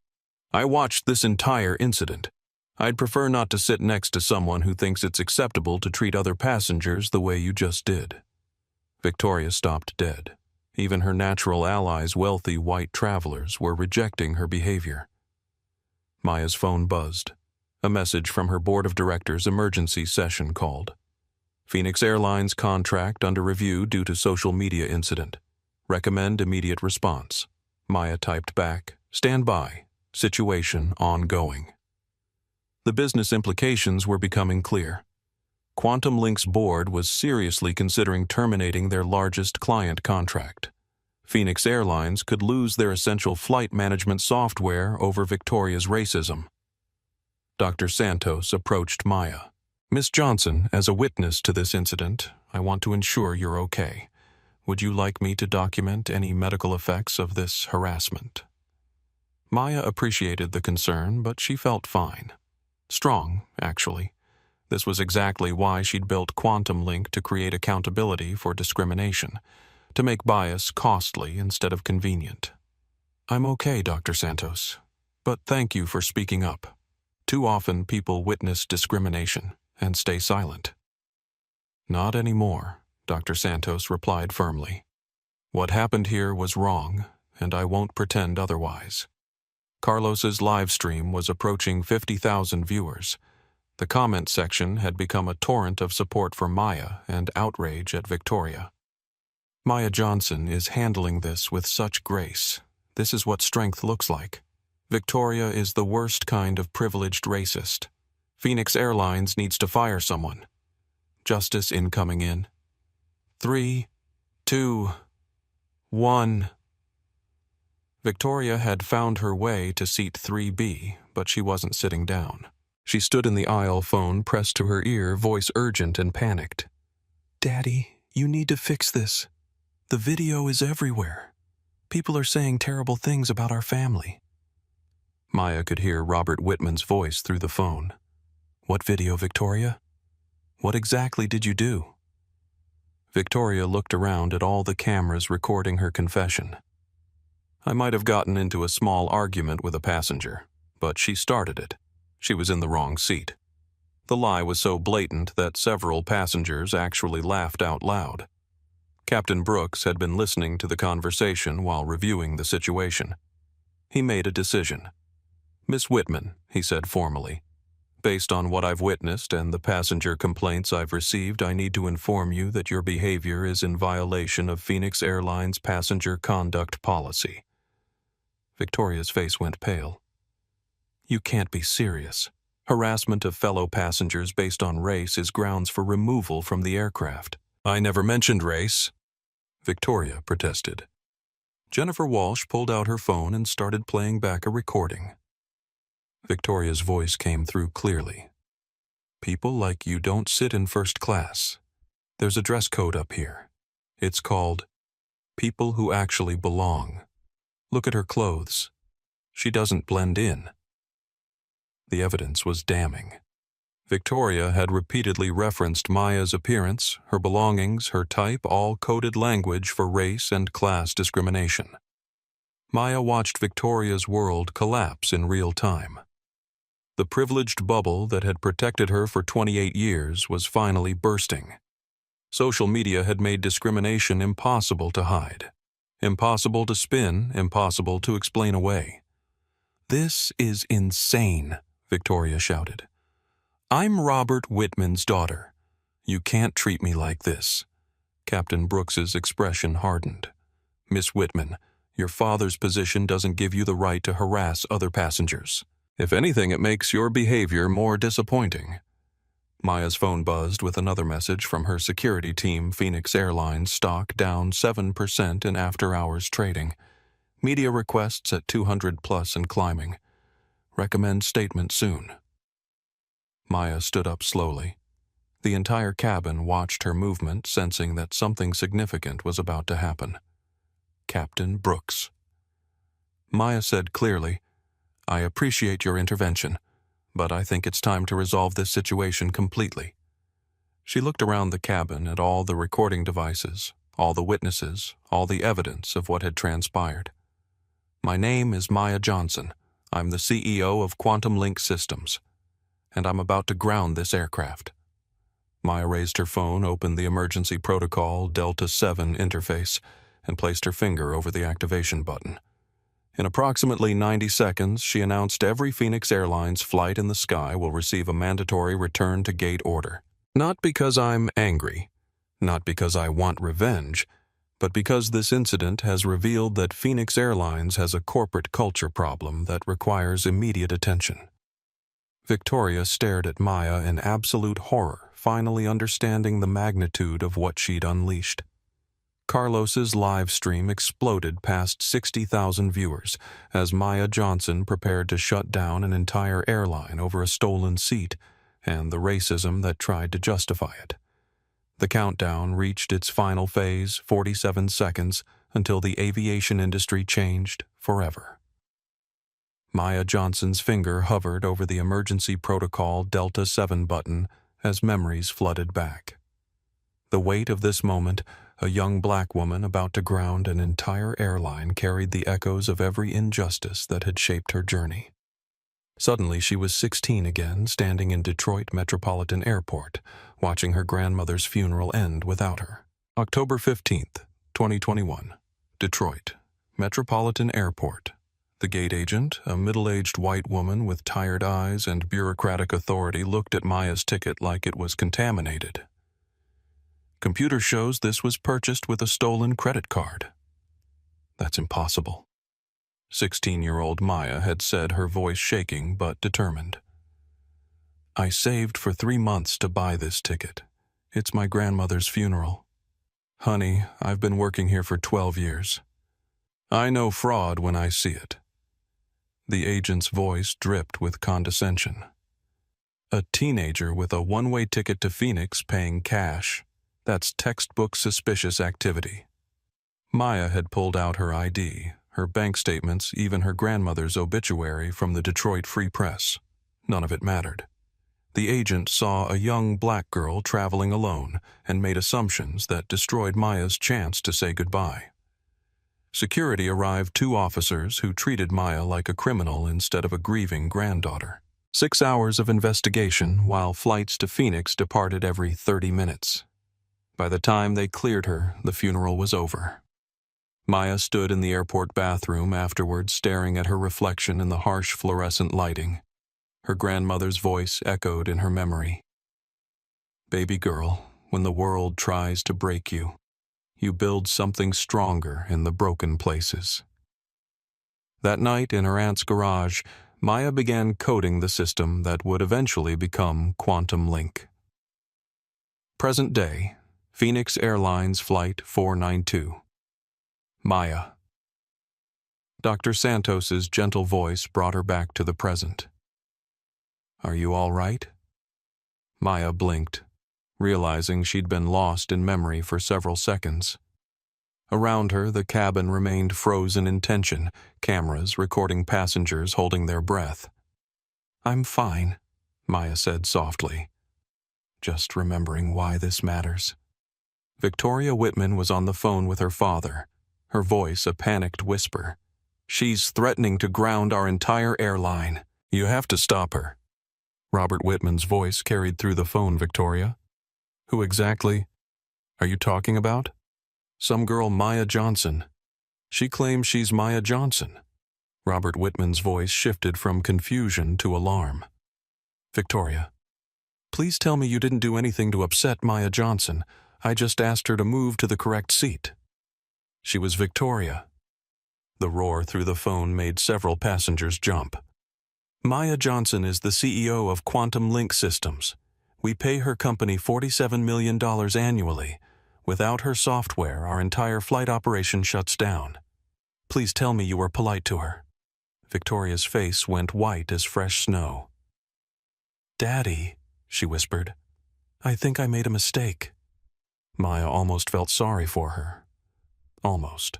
"I watched this entire incident. I'd prefer not to sit next to someone who thinks it's acceptable to treat other passengers the way you just did. Victoria stopped dead. Even her natural allies, wealthy white travelers, were rejecting her behavior. Maya's phone buzzed. A message from her board of directors' emergency session called. Phoenix Airlines contract under review due to social media incident. Recommend immediate response. Maya typed back, stand by, situation ongoing. The business implications were becoming clear. Quantum Link's board was seriously considering terminating their largest client contract. Phoenix Airlines could lose their essential flight management software over Victoria's racism. Dr. Santos approached Maya. Miss Johnson, as a witness to this incident, I want to ensure you're okay. Would you like me to document any medical effects of this harassment? Maya appreciated the concern, but she felt fine. Strong, actually. This was exactly why she'd built Quantum Link, to create accountability for discrimination, to make bias costly instead of convenient. I'm okay, Dr. Santos, but thank you for speaking up. Too often people witness discrimination and stay silent. Not anymore, Dr. Santos replied firmly. What happened here was wrong, and I won't pretend otherwise. Carlos's live stream was approaching 50,000 viewers. The comment section had become a torrent of support for Maya and outrage at Victoria. Maya Johnson is handling this with such grace. This is what strength looks like. Victoria is the worst kind of privileged racist. Phoenix Airlines needs to fire someone. Justice incoming in. 3, 2, 1. Victoria had found her way to seat 3B, but she wasn't sitting down. She stood in the aisle, phone pressed to her ear, voice urgent and panicked. Daddy, you need to fix this. The video is everywhere. People are saying terrible things about our family. Maya could hear Robert Whitman's voice through the phone. What video, Victoria? What exactly did you do? Victoria looked around at all the cameras recording her confession. I might have gotten into a small argument with a passenger, but she started it. She was in the wrong seat. The lie was so blatant that several passengers actually laughed out loud. Captain Brooks had been listening to the conversation while reviewing the situation. He made a decision. Miss Whitman, he said formally, based on what I've witnessed and the passenger complaints I've received, I need to inform you that your behavior is in violation of Phoenix Airlines passenger conduct policy. Victoria's face went pale. You can't be serious. Harassment of fellow passengers based on race is grounds for removal from the aircraft. I never mentioned race, Victoria protested. Jennifer Walsh pulled out her phone and started playing back a recording. Victoria's voice came through clearly. People like you don't sit in first class. There's a dress code up here. It's called People Who Actually Belong. Look at her clothes. She doesn't blend in. The evidence was damning. Victoria had repeatedly referenced Maya's appearance, her belongings, her type, all coded language for race and class discrimination. Maya watched Victoria's world collapse in real time. The privileged bubble that had protected her for 28 years was finally bursting. Social media had made discrimination impossible to hide. Impossible to spin, impossible to explain away. This is insane, Victoria shouted. I'm Robert Whitman's daughter. You can't treat me like this. Captain Brooks's expression hardened. Miss Whitman, your father's position doesn't give you the right to harass other passengers. If anything, it makes your behavior more disappointing. Maya's phone buzzed with another message from her security team. Phoenix Airlines stock down 7% in after-hours trading. Media requests at 200 plus and climbing. Recommend statement soon. Maya stood up slowly. The entire cabin watched her movement, sensing that something significant was about to happen. Captain Brooks. Maya said clearly, I appreciate your intervention, but I think it's time to resolve this situation completely. She looked around the cabin at all the recording devices, all the witnesses, all the evidence of what had transpired. My name is Maya Johnson. I'm the CEO of Quantum Link Systems. and I'm about to ground this aircraft. Maya raised her phone, opened the emergency protocol Delta 7 interface, and placed her finger over the activation button. In approximately 90 seconds, she announced every Phoenix Airlines flight in the sky will receive a mandatory return-to-gate order. Not because I'm angry, not because I want revenge, but because this incident has revealed that Phoenix Airlines has a corporate culture problem that requires immediate attention. Victoria stared at Maya in absolute horror, finally understanding the magnitude of what she'd unleashed. Carlos's live stream exploded past 60,000 viewers as Maya Johnson prepared to shut down an entire airline over a stolen seat and the racism that tried to justify it. The countdown reached its final phase, 47 seconds, until the aviation industry changed forever. Maya Johnson's finger hovered over the emergency protocol Delta 7 button as memories flooded back. The weight of this moment, a young black woman about to ground an entire airline, carried the echoes of every injustice that had shaped her journey. Suddenly, she was 16 again, standing in Detroit Metropolitan Airport, watching her grandmother's funeral end without her. October 15th, 2021. Detroit Metropolitan Airport. The gate agent, a middle-aged white woman with tired eyes and bureaucratic authority, looked at Maya's ticket like it was contaminated. Computer shows this was purchased with a stolen credit card. That's impossible. 16-year-old Maya had said, her voice shaking but determined. I saved for 3 months to buy this ticket. It's my grandmother's funeral. Honey, I've been working here for 12 years. I know fraud when I see it. The agent's voice dripped with condescension. A teenager with a one-way ticket to Phoenix paying cash. That's textbook suspicious activity. Maya had pulled out her ID, her bank statements, even her grandmother's obituary from the Detroit Free Press. None of it mattered. The agent saw a young black girl traveling alone and made assumptions that destroyed Maya's chance to say goodbye. Security arrived 2 officers who treated Maya like a criminal instead of a grieving granddaughter. 6 hours of investigation, while flights to Phoenix departed every 30 minutes. By the time they cleared her, the funeral was over. Maya stood in the airport bathroom afterwards, staring at her reflection in the harsh fluorescent lighting. Her grandmother's voice echoed in her memory. Baby girl, when the world tries to break you, you build something stronger in the broken places. That night in her aunt's garage, Maya began coding the system that would eventually become Quantum Link. Present day, Phoenix Airlines Flight 492. Maya. Dr. Santos's gentle voice brought her back to the present. Are you all right? Maya blinked, realizing she'd been lost in memory for several seconds. Around her, the cabin remained frozen in tension, cameras recording passengers holding their breath. I'm fine, Maya said softly, just remembering why this matters. Victoria Whitman was on the phone with her father, her voice a panicked whisper. She's threatening to ground our entire airline. You have to stop her. Robert Whitman's voice carried through the phone. Victoria? Who exactly are you talking about? Some girl Maya Johnson. She claims she's Maya Johnson. Robert Whitman's voice shifted from confusion to alarm. Victoria, please tell me you didn't do anything to upset Maya Johnson. I just asked her to move to the correct seat. She was Victoria. The roar through the phone made several passengers jump. Maya Johnson is the CEO of Quantum Link Systems. We pay her company $47 million annually. Without her software, our entire flight operation shuts down. Please tell me you were polite to her. Victoria's face went white as fresh snow. Daddy, she whispered, I think I made a mistake. Maya almost felt sorry for her. Almost.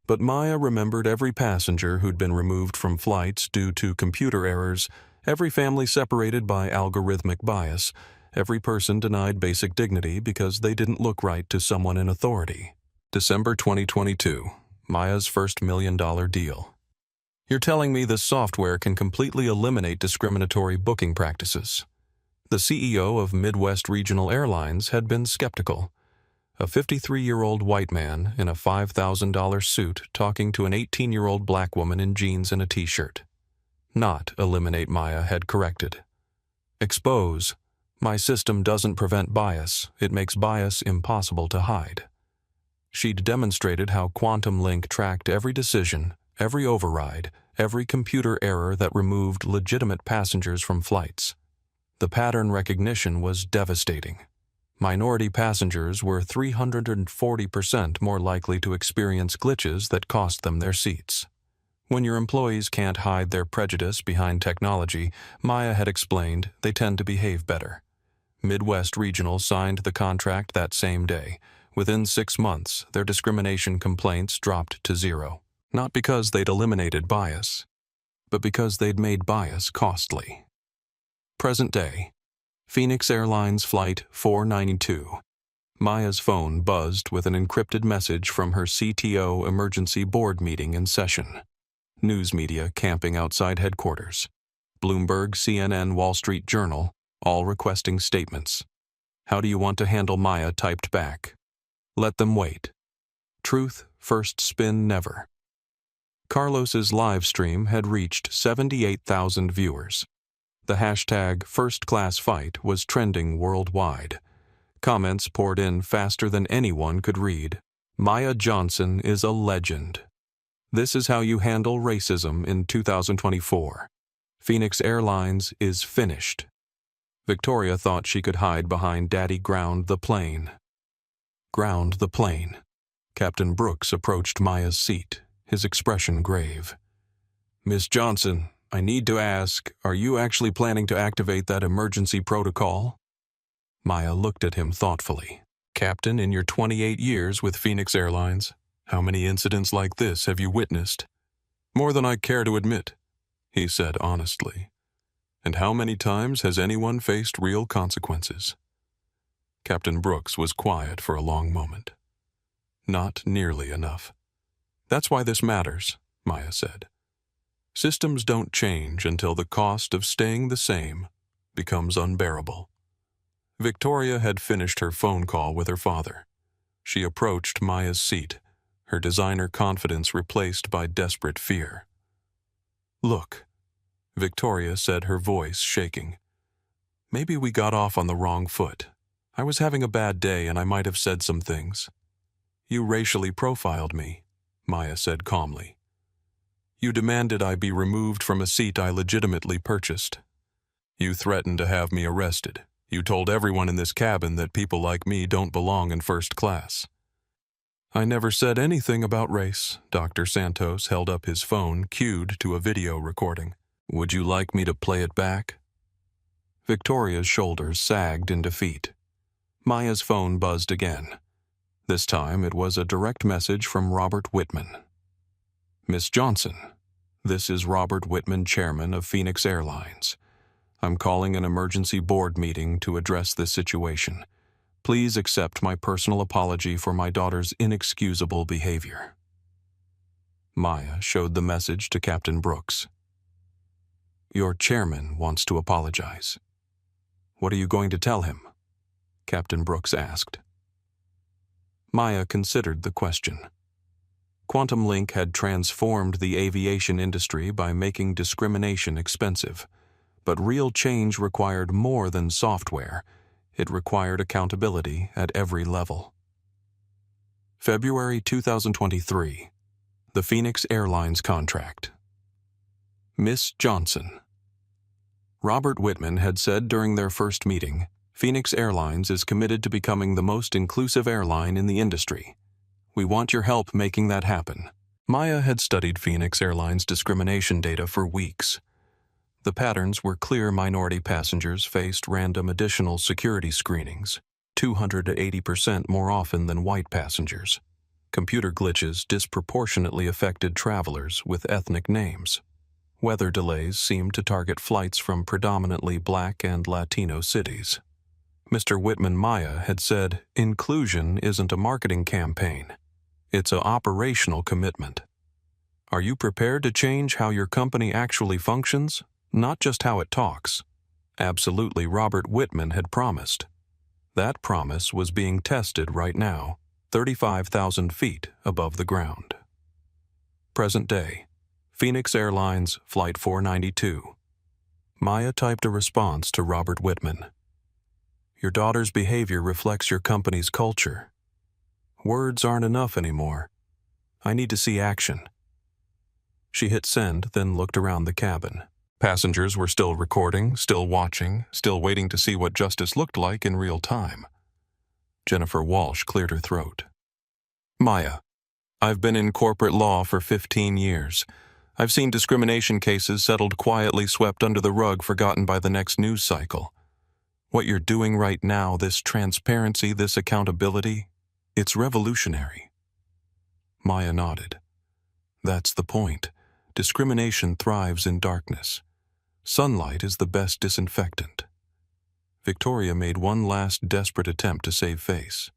But Maya remembered every passenger who'd been removed from flights due to computer errors, every family separated by algorithmic bias, every person denied basic dignity because they didn't look right to someone in authority. December 2022, Maya's first $1 million deal. You're telling me this software can completely eliminate discriminatory booking practices? The CEO of Midwest Regional Airlines had been skeptical. A 53-year-old white man in a $5,000 suit talking to an 18-year-old black woman in jeans and a t-shirt. Not eliminate, Maya had corrected. Expose. My system doesn't prevent bias, it makes bias impossible to hide. She'd demonstrated how Quantum Link tracked every decision, every override, every computer error that removed legitimate passengers from flights. The pattern recognition was devastating. Minority passengers were 340% more likely to experience glitches that cost them their seats. When your employees can't hide their prejudice behind technology, Maya had explained, they tend to behave better. Midwest Regional signed the contract that same day. Within 6 months, their discrimination complaints dropped to 0. Not because they'd eliminated bias, but because they'd made bias costly. Present day. Phoenix Airlines Flight 492. Maya's phone buzzed with an encrypted message from her CTO emergency board meeting in session. News media camping outside headquarters. Bloomberg, CNN, Wall Street Journal, all requesting statements. How do you want to handle, Maya typed back. Let them wait. Truth, first spin, never. Carlos's live stream had reached 78,000 viewers. The hashtag #FirstClassFight was trending worldwide. Comments poured in faster than anyone could read. Maya Johnson is a legend. This is how you handle racism in 2024. Phoenix Airlines is finished. Victoria thought she could hide behind Daddy ground the plane. Ground the plane. Captain Brooks approached Maya's seat, his expression grave. Miss Johnson, I need to ask, are you actually planning to activate that emergency protocol? Maya looked at him thoughtfully. Captain, in your 28 years with Phoenix Airlines, how many incidents like this have you witnessed? More than I care to admit, he said honestly. And how many times has anyone faced real consequences? Captain Brooks was quiet for a long moment. Not nearly enough. That's why this matters, Maya said. Systems don't change until the cost of staying the same becomes unbearable. Victoria had finished her phone call with her father. She approached Maya's seat, her designer confidence replaced by desperate fear. Look, Victoria said, her voice shaking. Maybe we got off on the wrong foot. I was having a bad day and I might have said some things. You racially profiled me, Maya said calmly. You demanded I be removed from a seat I legitimately purchased. You threatened to have me arrested. You told everyone in this cabin that people like me don't belong in first class. I never said anything about race. Dr. Santos held up his phone, cued to a video recording. Would you like me to play it back? Victoria's shoulders sagged in defeat. Maya's phone buzzed again. This time it was a direct message from Robert Whitman. Miss Johnson, this is Robert Whitman, chairman of Phoenix Airlines. I'm calling an emergency board meeting to address this situation. Please accept my personal apology for my daughter's inexcusable behavior. Maya showed the message to Captain Brooks. Your chairman wants to apologize. What are you going to tell him? Captain Brooks asked. Maya considered the question. Quantum Link had transformed the aviation industry by making discrimination expensive. But real change required more than software. It required accountability at every level. February 2023. The Phoenix Airlines contract. Miss Johnson. Robert Whitman had said during their first meeting, Phoenix Airlines is committed to becoming the most inclusive airline in the industry. We want your help making that happen. Maya had studied Phoenix Airlines discrimination data for weeks. The patterns were clear. Minority passengers faced random additional security screenings, 280% more often than white passengers. Computer glitches disproportionately affected travelers with ethnic names. Weather delays seemed to target flights from predominantly Black and Latino cities. Mr. Whitman, Maya had said, inclusion isn't a marketing campaign. It's an operational commitment. Are you prepared to change how your company actually functions, not just how it talks? Absolutely, Robert Whitman had promised. That promise was being tested right now, 35,000 feet above the ground. Present day, Phoenix Airlines Flight 492. Maya typed a response to Robert Whitman. Your daughter's behavior reflects your company's culture. Words aren't enough anymore. I need to see action. She hit send, then looked around the cabin. Passengers were still recording, still watching, still waiting to see what justice looked like in real time. Jennifer Walsh cleared her throat. Maya, I've been in corporate law for 15 years. I've seen discrimination cases settled quietly, swept under the rug, forgotten by the next news cycle. What you're doing right now, this transparency, this accountability, it's revolutionary. Maya nodded. That's the point. Discrimination thrives in darkness. Sunlight is the best disinfectant. Victoria made one last desperate attempt to save face.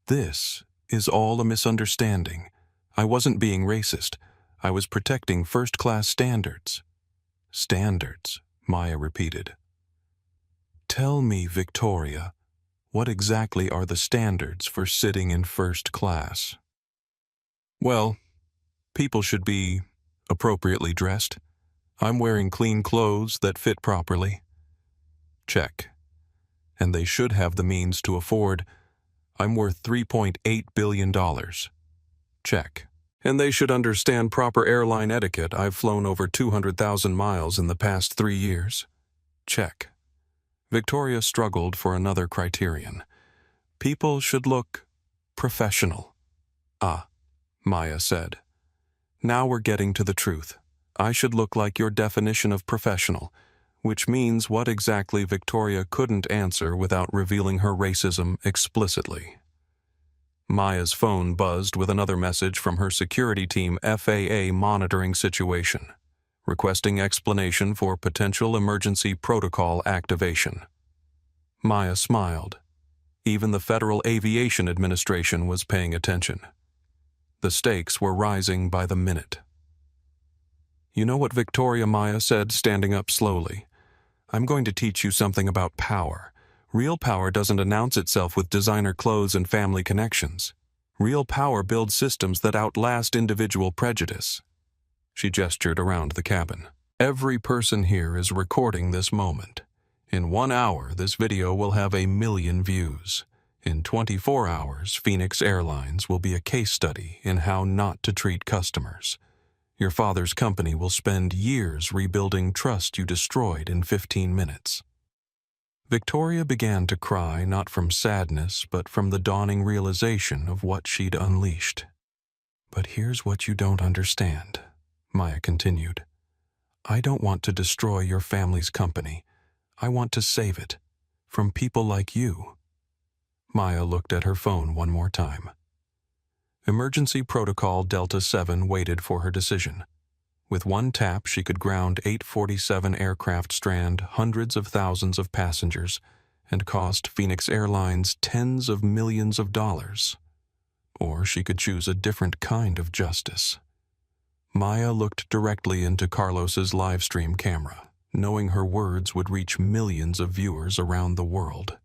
This is all a misunderstanding. I wasn't being racist. I was protecting first-class standards. Standards, Maya repeated. Tell me, Victoria, what exactly are the standards for sitting in first class? Well, people should be appropriately dressed. I'm wearing clean clothes that fit properly. Check. And they should have the means to afford. I'm worth $3.8 billion. Check. And they should understand proper airline etiquette. I've flown over 200,000 miles in the past 3 years. Check. Victoria struggled for another criterion. People should look professional. Ah, Maya said. Now we're getting to the truth. I should look like your definition of professional, which means what exactly Victoria couldn't answer without revealing her racism explicitly. Maya's phone buzzed with another message from her security team FAA monitoring situation, requesting explanation for potential emergency protocol activation. Maya smiled. Even the Federal Aviation Administration was paying attention. The stakes were rising by the minute. You know what Victoria, Maya said, standing up slowly? I'm going to teach you something about power. Real power doesn't announce itself with designer clothes and family connections. Real power builds systems that outlast individual prejudice. She gestured around the cabin. Every person here is recording this moment. In 1 hour, this video will have 1 million views. In 24 hours, Phoenix Airlines will be a case study in how not to treat customers. Your father's company will spend years rebuilding trust you destroyed in 15 minutes. Victoria began to cry not from sadness, but from the dawning realization of what she'd unleashed. But here's what you don't understand, Maya continued. I don't want to destroy your family's company. I want to save it. From people like you. Maya looked at her phone one more time. Emergency Protocol Delta 7 waited for her decision. With one tap, she could ground 847 aircraft, strand hundreds of thousands of passengers, and cost Phoenix Airlines tens of millions of dollars. Or she could choose a different kind of justice. Maya looked directly into Carlos's live stream camera, knowing her words would reach millions of viewers around the world.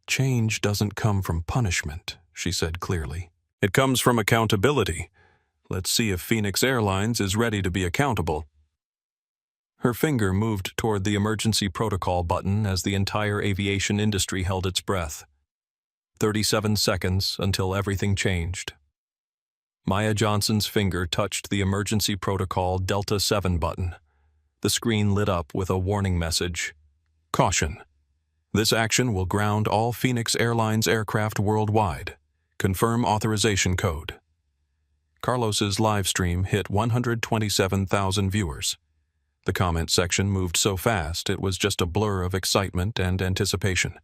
Change doesn't come from punishment, she said clearly. It comes from accountability. Let's see if Phoenix Airlines is ready to be accountable. Her finger moved toward the emergency protocol button as the entire aviation industry held its breath. 37 seconds until everything changed. Maya Johnson's finger touched the emergency protocol Delta 7 button. The screen lit up with a warning message. Caution. This action will ground all Phoenix Airlines aircraft worldwide. Confirm authorization code. Carlos's live stream hit 127,000 viewers. The comment section moved so fast it was just a blur of excitement and anticipation.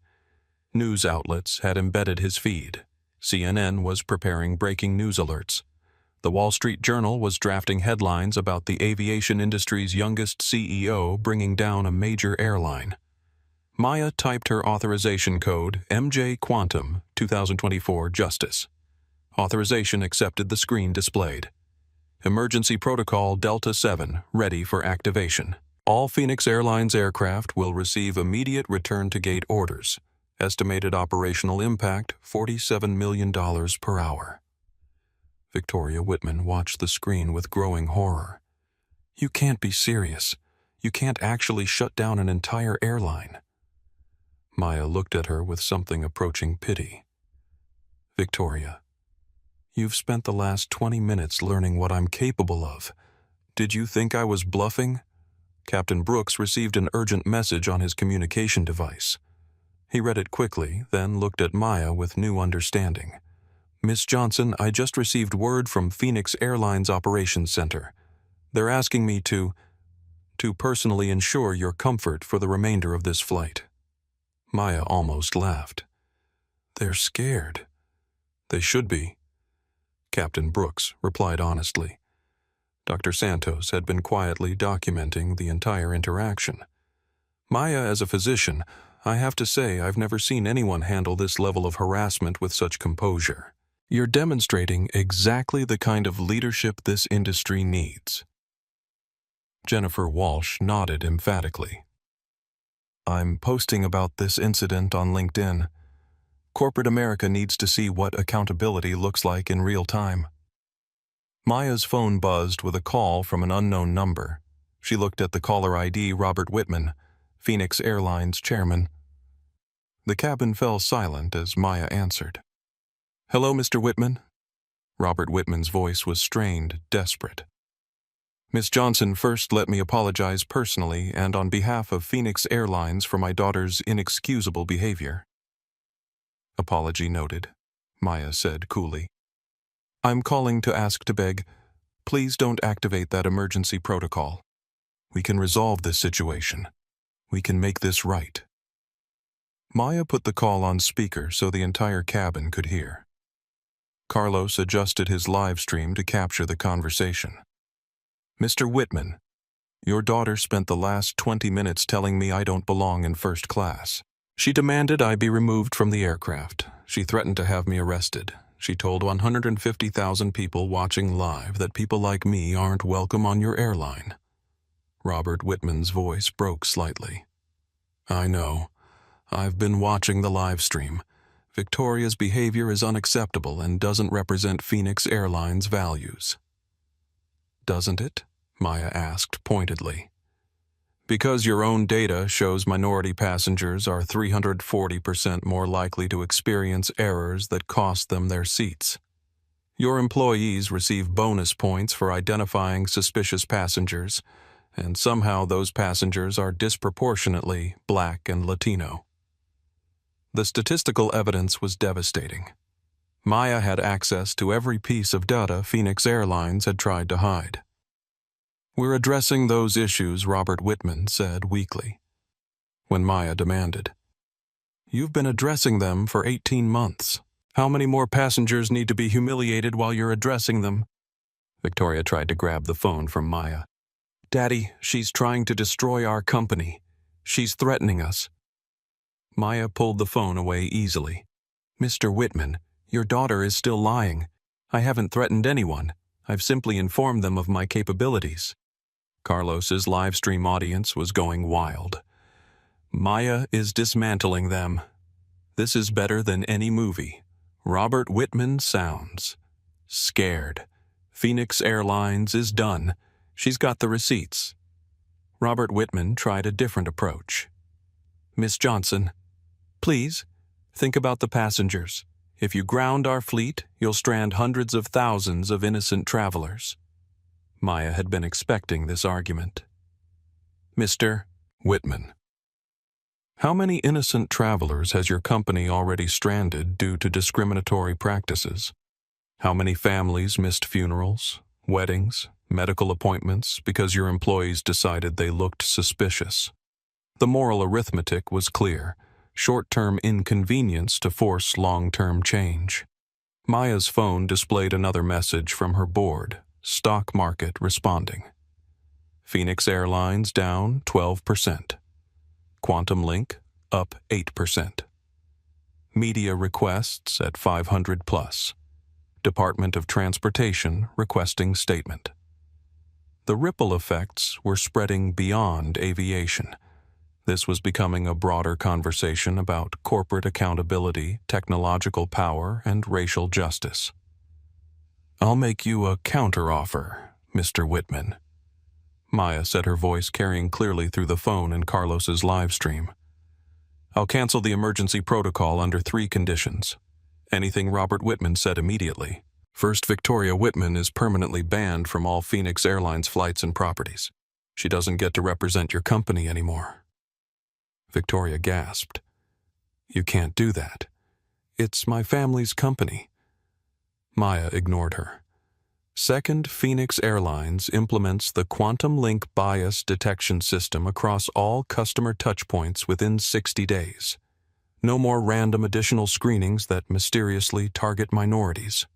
News outlets had embedded his feed. CNN was preparing breaking news alerts. The Wall Street Journal was drafting headlines about the aviation industry's youngest CEO bringing down a major airline. Maya typed her authorization code MJ Quantum 2024 Justice. Authorization accepted, the screen displayed. Emergency Protocol Delta 7 ready for activation. All Phoenix Airlines aircraft will receive immediate return-to-gate orders. Estimated operational impact, $47 million per hour. Victoria Whitman watched the screen with growing horror. You can't be serious. You can't actually shut down an entire airline. Maya looked at her with something approaching pity. Victoria, you've spent the last 20 minutes learning what I'm capable of. Did you think I was bluffing? Captain Brooks received an urgent message on his communication device. He read it quickly, then looked at Maya with new understanding. Miss Johnson, I just received word from Phoenix Airlines Operations Center. They're asking me to personally ensure your comfort for the remainder of this flight. Maya almost laughed. They're scared. They should be. Captain Brooks replied honestly. Dr. Santos had been quietly documenting the entire interaction. Maya, as a physician, I have to say I've never seen anyone handle this level of harassment with such composure. You're demonstrating exactly the kind of leadership this industry needs. Jennifer Walsh nodded emphatically. I'm posting about this incident on LinkedIn. Corporate America needs to see what accountability looks like in real time. Maya's phone buzzed with a call from an unknown number. She looked at the caller ID Robert Whitman, Phoenix Airlines chairman. The cabin fell silent as Maya answered. Hello, Mr. Whitman? Robert Whitman's voice was strained, desperate. Miss Johnson, first let me apologize personally and on behalf of Phoenix Airlines for my daughter's inexcusable behavior. Apology noted, Maya said coolly. I'm calling to ask to beg, please don't activate that emergency protocol. We can resolve this situation. We can make this right. Maya put the call on speaker so the entire cabin could hear. Carlos adjusted his live stream to capture the conversation. Mr. Whitman, your daughter spent the last 20 minutes telling me I don't belong in first class. She demanded I be removed from the aircraft. She threatened to have me arrested. She told 150,000 people watching live that people like me aren't welcome on your airline. Robert Whitman's voice broke slightly. I know. I've been watching the live stream. Victoria's behavior is unacceptable and doesn't represent Phoenix Airlines' values. Doesn't it? Maya asked pointedly. Because your own data shows minority passengers are 340% more likely to experience errors that cost them their seats. Your employees receive bonus points for identifying suspicious passengers, and somehow those passengers are disproportionately Black and Latino. The statistical evidence was devastating. Maya had access to every piece of data Phoenix Airlines had tried to hide. We're addressing those issues, Robert Whitman said weakly. When Maya demanded, You've been addressing them for 18 months. How many more passengers need to be humiliated while you're addressing them? Victoria tried to grab the phone from Maya. Daddy, she's trying to destroy our company. She's threatening us. Maya pulled the phone away easily. Mr. Whitman, your daughter is still lying. I haven't threatened anyone. I've simply informed them of my capabilities. Carlos's live stream audience was going wild. Maya is dismantling them. This is better than any movie. Robert Whitman sounds scared. Phoenix Airlines is done. She's got the receipts. Robert Whitman tried a different approach. Miss Johnson, please, think about the passengers. If you ground our fleet, you'll strand hundreds of thousands of innocent travelers. Maya had been expecting this argument. Mr. Whitman, how many innocent travelers has your company already stranded due to discriminatory practices? How many families missed funerals, weddings, medical appointments because your employees decided they looked suspicious? The moral arithmetic was clear. Short-term inconvenience to force long-term change. Maya's phone displayed another message from her board, stock market responding. Phoenix Airlines down 12%. Quantum Link up 8%. Media requests at 500 plus. Department of Transportation requesting statement. The ripple effects were spreading beyond aviation. This was becoming a broader conversation about corporate accountability, technological power, and racial justice. "I'll make you a counteroffer, Mr. Whitman," Maya said, her voice carrying clearly through the phone in Carlos's live stream. "I'll cancel the emergency protocol under 3 conditions." Anything Robert Whitman said immediately. "First, Victoria Whitman is permanently banned from all Phoenix Airlines flights and properties. She doesn't get to represent your company anymore." Victoria gasped. "You can't do that. It's my family's company." Maya ignored her. "Second, Phoenix Airlines implements the quantum link bias detection system across all customer touchpoints within 60 days. No more random additional screenings that mysteriously target minorities."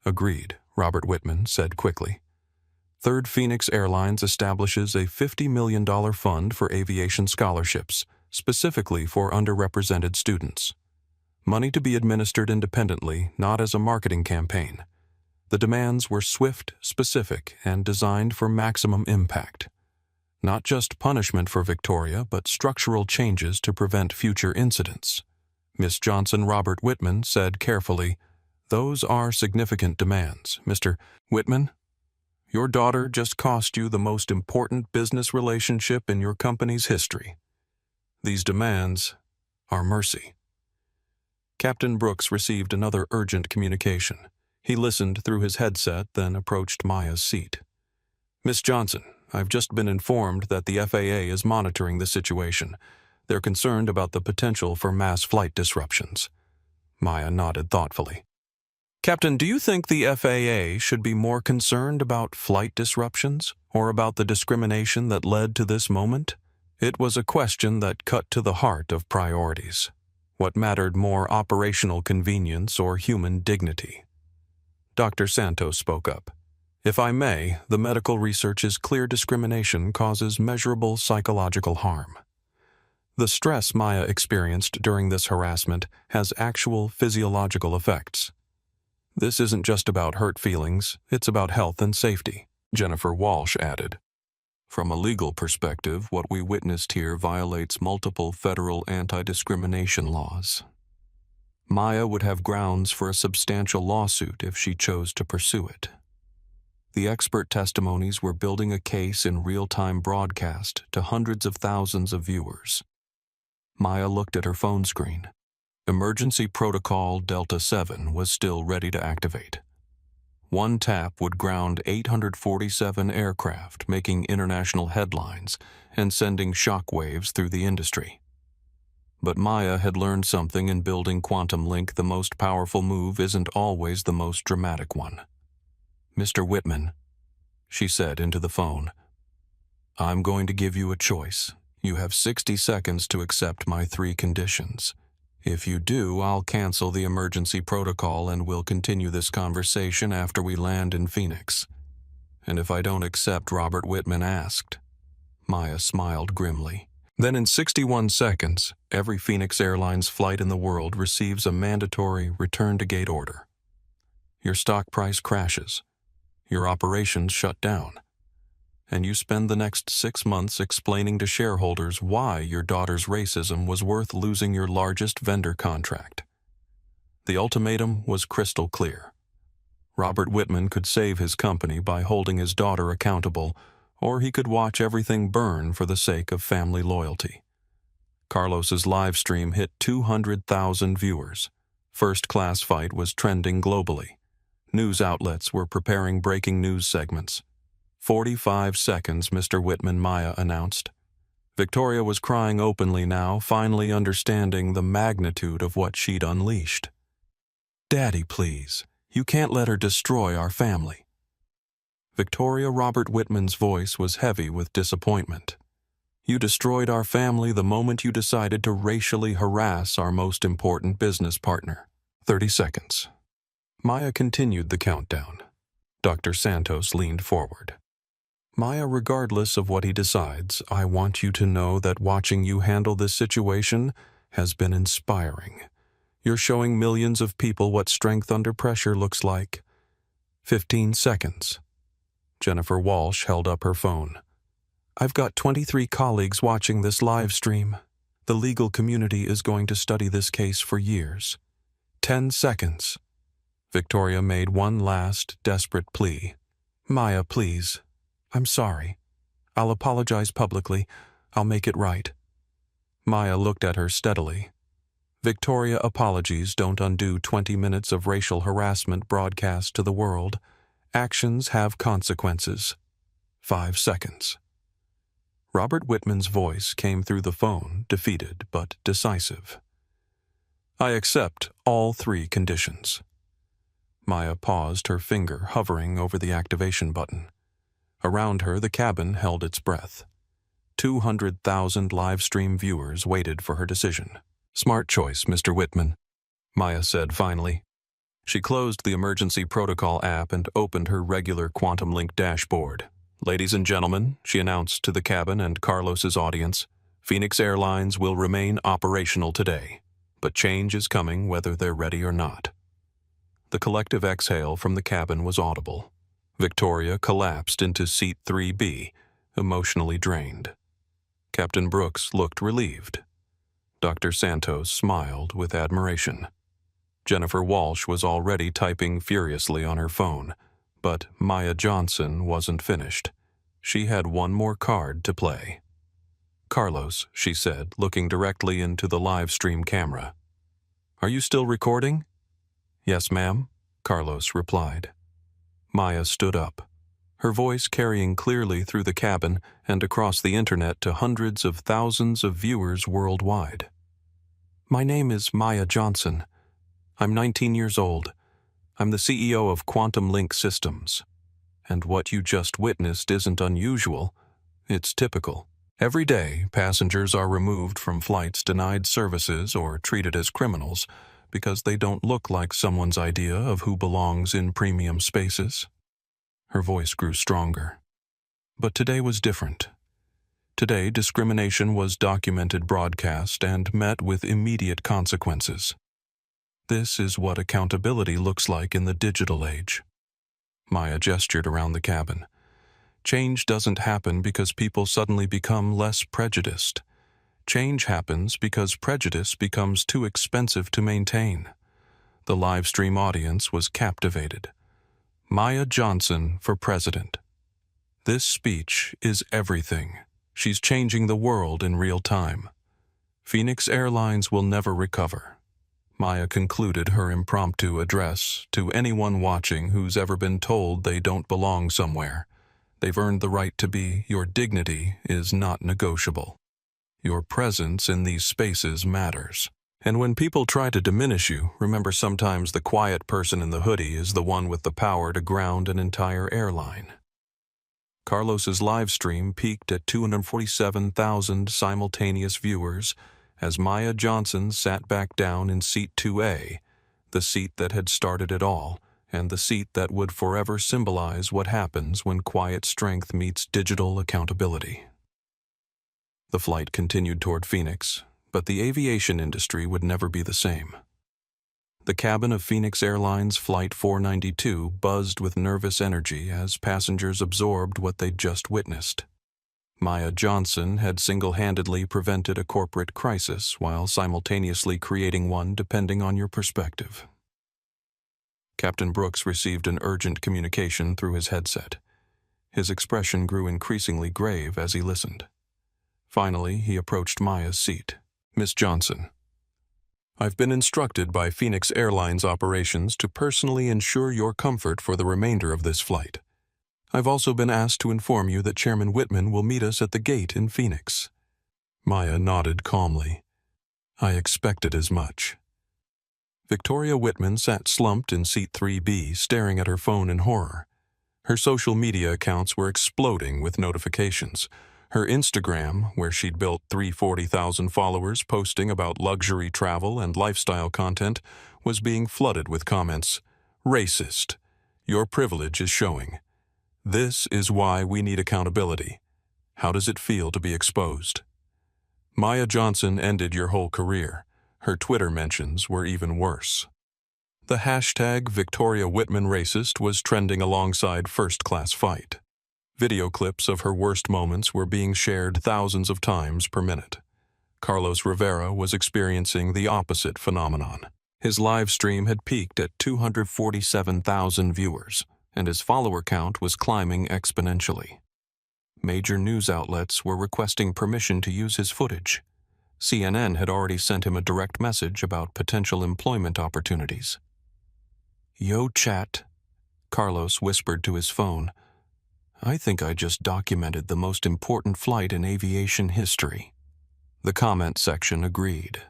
"Agreed," Robert Whitman said quickly. "Third, Phoenix Airlines establishes a $50 million fund for aviation scholarships, specifically for underrepresented students. Money to be administered independently, not as a marketing campaign. The demands were swift, specific, and designed for maximum impact. Not just punishment for Victoria, but structural changes to prevent future incidents." Miss Johnson Robert Whitman said carefully, "Those are significant demands, Mr. Whitman. Your daughter just cost you the most important business relationship in your company's history. These demands are mercy." Captain Brooks received another urgent communication. He listened through his headset, then approached Maya's seat. "Miss Johnson, I've just been informed that the FAA is monitoring the situation. They're concerned about the potential for mass flight disruptions." Maya nodded thoughtfully. "Captain, do you think the FAA should be more concerned about flight disruptions or about the discrimination that led to this moment?" It was a question that cut to the heart of priorities. What mattered more, operational convenience or human dignity? Dr. Santos spoke up. "If I may, the medical research is clear discrimination causes measurable psychological harm. The stress Maya experienced during this harassment has actual physiological effects. This isn't just about hurt feelings, it's about health and safety," Jennifer Walsh added. "From a legal perspective, what we witnessed here violates multiple federal anti-discrimination laws. Maya would have grounds for a substantial lawsuit if she chose to pursue it." The expert testimonies were building a case in real-time broadcast to hundreds of thousands of viewers. Maya looked at her phone screen. Emergency Protocol Delta 7 was still ready to activate. One tap would ground 847 aircraft, making international headlines and sending shockwaves through the industry. But Maya had learned something in building Quantum Link: the most powerful move isn't always the most dramatic one. "Mr. Whitman," she said into the phone, "I'm going to give you a choice. You have 60 seconds to accept my 3 conditions. If you do, I'll cancel the emergency protocol and we'll continue this conversation after we land in Phoenix." "And if I don't accept?" Robert Whitman asked. Maya smiled grimly. "Then in 61 seconds, every Phoenix Airlines flight in the world receives a mandatory return-to-gate order. Your stock price crashes. Your operations shut down. And you spend the next 6 months explaining to shareholders why your daughter's racism was worth losing your largest vendor contract." The ultimatum was crystal clear. Robert Whitman could save his company by holding his daughter accountable, or he could watch everything burn for the sake of family loyalty. Carlos's live stream hit 200,000 viewers. First-class fight was trending globally. News outlets were preparing breaking news segments. 45 seconds, Mr. Whitman, Maya announced. Victoria was crying openly now, finally understanding the magnitude of what she'd unleashed. "Daddy, please. You can't let her destroy our family." Victoria Robert Whitman's voice was heavy with disappointment. "You destroyed our family the moment you decided to racially harass our most important business partner." 30 seconds. Maya continued the countdown. Dr. Santos leaned forward. "Maya, regardless of what he decides, I want you to know that watching you handle this situation has been inspiring. You're showing millions of people what strength under pressure looks like, 15 seconds. Jennifer Walsh held up her phone. I've got 23 colleagues watching this live stream. The legal community is going to study this case for years. 10 seconds. Victoria made one last, desperate plea. Maya, please. I'm sorry. I'll apologize publicly. I'll make it right. Maya looked at her steadily. Victoria, apologies don't undo 20 minutes of racial harassment broadcast to the world. Actions have consequences. 5 seconds. Robert Whitman's voice came through the phone, defeated but decisive. I accept all 3 conditions. Maya paused, her finger hovering over the activation button. Around her, the cabin held its breath. 200,000 live stream viewers waited for her decision. Smart choice, Mr. Whitman, Maya said finally. She closed the emergency protocol app and opened her regular Quantum Link dashboard. Ladies and gentlemen, she announced to the cabin and Carlos's audience, Phoenix Airlines will remain operational today, but change is coming whether they're ready or not. The collective exhale from the cabin was audible. Victoria collapsed into seat 3B, emotionally drained. Captain Brooks looked relieved. Dr. Santos smiled with admiration. Jennifer Walsh was already typing furiously on her phone, but Maya Johnson wasn't finished. She had one more card to play. Carlos, she said, looking directly into the live stream camera. Are you still recording? Yes, ma'am, Carlos replied. Maya stood up, her voice carrying clearly through the cabin and across the internet to hundreds of thousands of viewers worldwide. My name is Maya Johnson. I'm 19 years old. I'm the CEO of Quantum Link Systems. And what you just witnessed isn't unusual, it's typical. Every day, passengers are removed from flights denied services or treated as criminals because they don't look like someone's idea of who belongs in premium spaces. Her voice grew stronger. But today was different. Today, discrimination was documented broadcast and met with immediate consequences. This is what accountability looks like in the digital age. Maya gestured around the cabin. Change doesn't happen because people suddenly become less prejudiced. Change happens because prejudice becomes too expensive to maintain. The live stream audience was captivated. Maya Johnson for president. This speech is everything. She's changing the world in real time. Phoenix Airlines will never recover. Maya concluded her impromptu address to anyone watching who's ever been told they don't belong somewhere. They've earned the right to be. Your dignity is not negotiable. Your presence in these spaces matters. And when people try to diminish you, remember sometimes the quiet person in the hoodie is the one with the power to ground an entire airline. Carlos's live stream peaked at 247,000 simultaneous viewers as Maya Johnson sat back down in seat 2A, the seat that had started it all, and the seat that would forever symbolize what happens when quiet strength meets digital accountability. The flight continued toward Phoenix, but the aviation industry would never be the same. The cabin of Phoenix Airlines Flight 492 buzzed with nervous energy as passengers absorbed what they'd just witnessed. Maya Johnson had single-handedly prevented a corporate crisis while simultaneously creating one depending on your perspective. Captain Brooks received an urgent communication through his headset. His expression grew increasingly grave as he listened. Finally, he approached Maya's seat. Miss Johnson, I've been instructed by Phoenix Airlines operations to personally ensure your comfort for the remainder of this flight. I've also been asked to inform you that Chairman Whitman will meet us at the gate in Phoenix. Maya nodded calmly. I expected as much. Victoria Whitman sat slumped in seat 3B, staring at her phone in horror. Her social media accounts were exploding with notifications. Her Instagram, where she'd built 340,000 followers posting about luxury travel and lifestyle content, was being flooded with comments. Racist. Your privilege is showing. This is why we need accountability. How does it feel to be exposed? Maya Johnson ended your whole career. Her Twitter mentions were even worse. The hashtag Victoria Whitman Racist was trending alongside First Class Fight. Video clips of her worst moments were being shared thousands of times per minute. Carlos Rivera was experiencing the opposite phenomenon. His live stream had peaked at 247,000 viewers, and his follower count was climbing exponentially. Major news outlets were requesting permission to use his footage. CNN had already sent him a direct message about potential employment opportunities. "Yo, chat," Carlos whispered to his phone. "I think I just documented the most important flight in aviation history." The comment section agreed.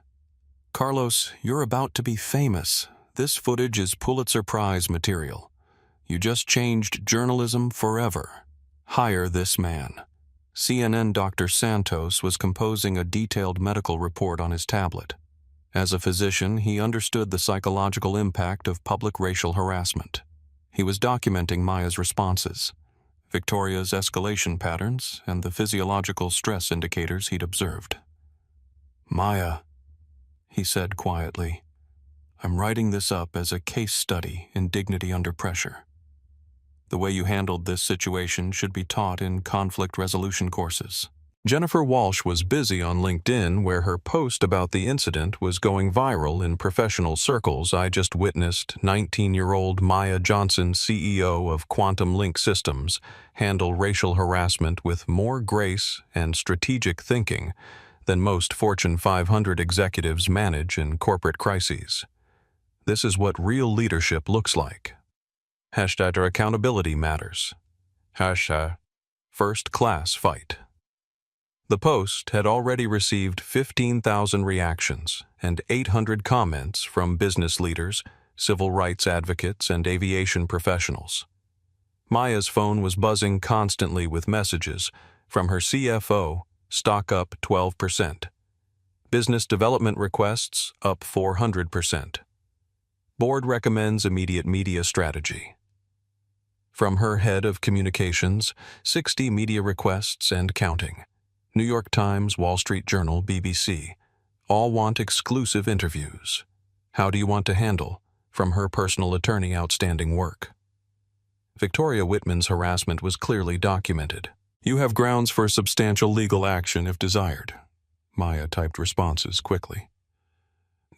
"Carlos, you're about to be famous. This footage is Pulitzer Prize material. You just changed journalism forever. Hire this man." CNN Dr. Santos was composing a detailed medical report on his tablet. As a physician, he understood the psychological impact of public racial harassment. He was documenting Maya's responses, Victoria's escalation patterns, and the physiological stress indicators he'd observed. "Maya," he said quietly, "I'm writing this up as a case study in dignity under pressure. The way you handled this situation should be taught in conflict resolution courses." Jennifer Walsh was busy on LinkedIn, where her post about the incident was going viral in professional circles. "I just witnessed 19-year-old Maya Johnson, CEO of Quantum Link Systems, handle racial harassment with more grace and strategic thinking than most Fortune 500 executives manage in corporate crises. This is what real leadership looks like. Hashtag accountability matters. Hashtag First Class Fight." The post had already received 15,000 reactions and 800 comments from business leaders, civil rights advocates, and aviation professionals. Maya's phone was buzzing constantly with messages from her CFO: stock up 12%. Business development requests up 400%. Board recommends immediate media strategy. From her head of communications, 60 media requests and counting. New York Times, Wall Street Journal, BBC. All want exclusive interviews. How do you want to handle? From her personal attorney, outstanding work. Victoria Whitman's harassment was clearly documented. "You have grounds for substantial legal action if desired." Maya typed responses quickly.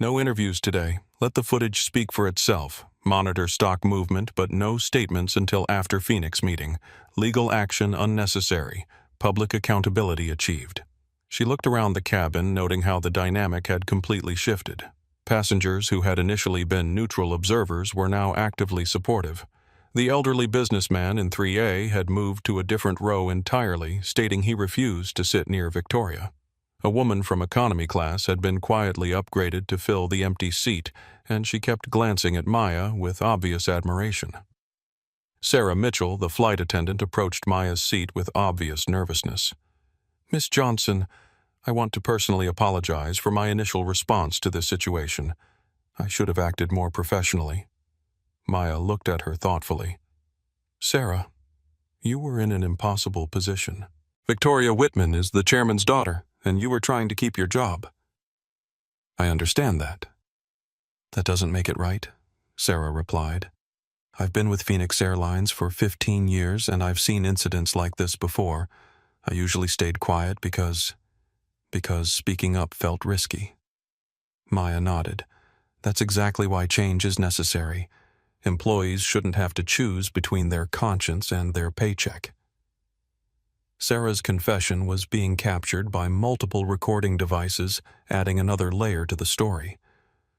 "No interviews today. Let the footage speak for itself. Monitor stock movement, but no statements until after Phoenix meeting. Legal action unnecessary. Public accountability achieved." She looked around the cabin, noting how the dynamic had completely shifted. Passengers who had initially been neutral observers were now actively supportive. The elderly businessman in 3A had moved to a different row entirely, stating he refused to sit near Victoria. A woman from economy class had been quietly upgraded to fill the empty seat, and she kept glancing at Maya with obvious admiration. Sarah Mitchell, the flight attendant, approached Maya's seat with obvious nervousness. "Miss Johnson, I want to personally apologize for my initial response to this situation. I should have acted more professionally." Maya looked at her thoughtfully. "Sarah, you were in an impossible position. Victoria Whitman is the chairman's daughter, and you were trying to keep your job." "I understand that." "That doesn't make it right," Sarah replied. "I've been with Phoenix Airlines for 15 years, and I've seen incidents like this before. I usually stayed quiet because speaking up felt risky." Maya nodded. "That's exactly why change is necessary. Employees shouldn't have to choose between their conscience and their paycheck." Sarah's confession was being captured by multiple recording devices, adding another layer to the story.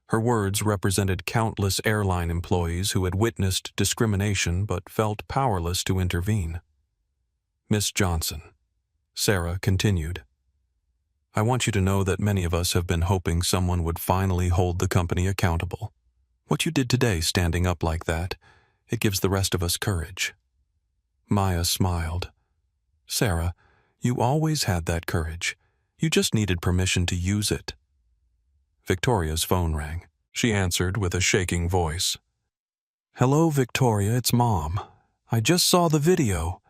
Her words represented countless airline employees who had witnessed discrimination but felt powerless to intervene. "Miss Johnson," Sarah continued, "I want you to know that many of us have been hoping someone would finally hold the company accountable. What you did today, standing up like that, it gives the rest of us courage." Maya smiled. "Sarah, you always had that courage. You just needed permission to use it." Victoria's phone rang. She answered with a shaking voice. "Hello, Victoria, it's Mom. I just saw the video.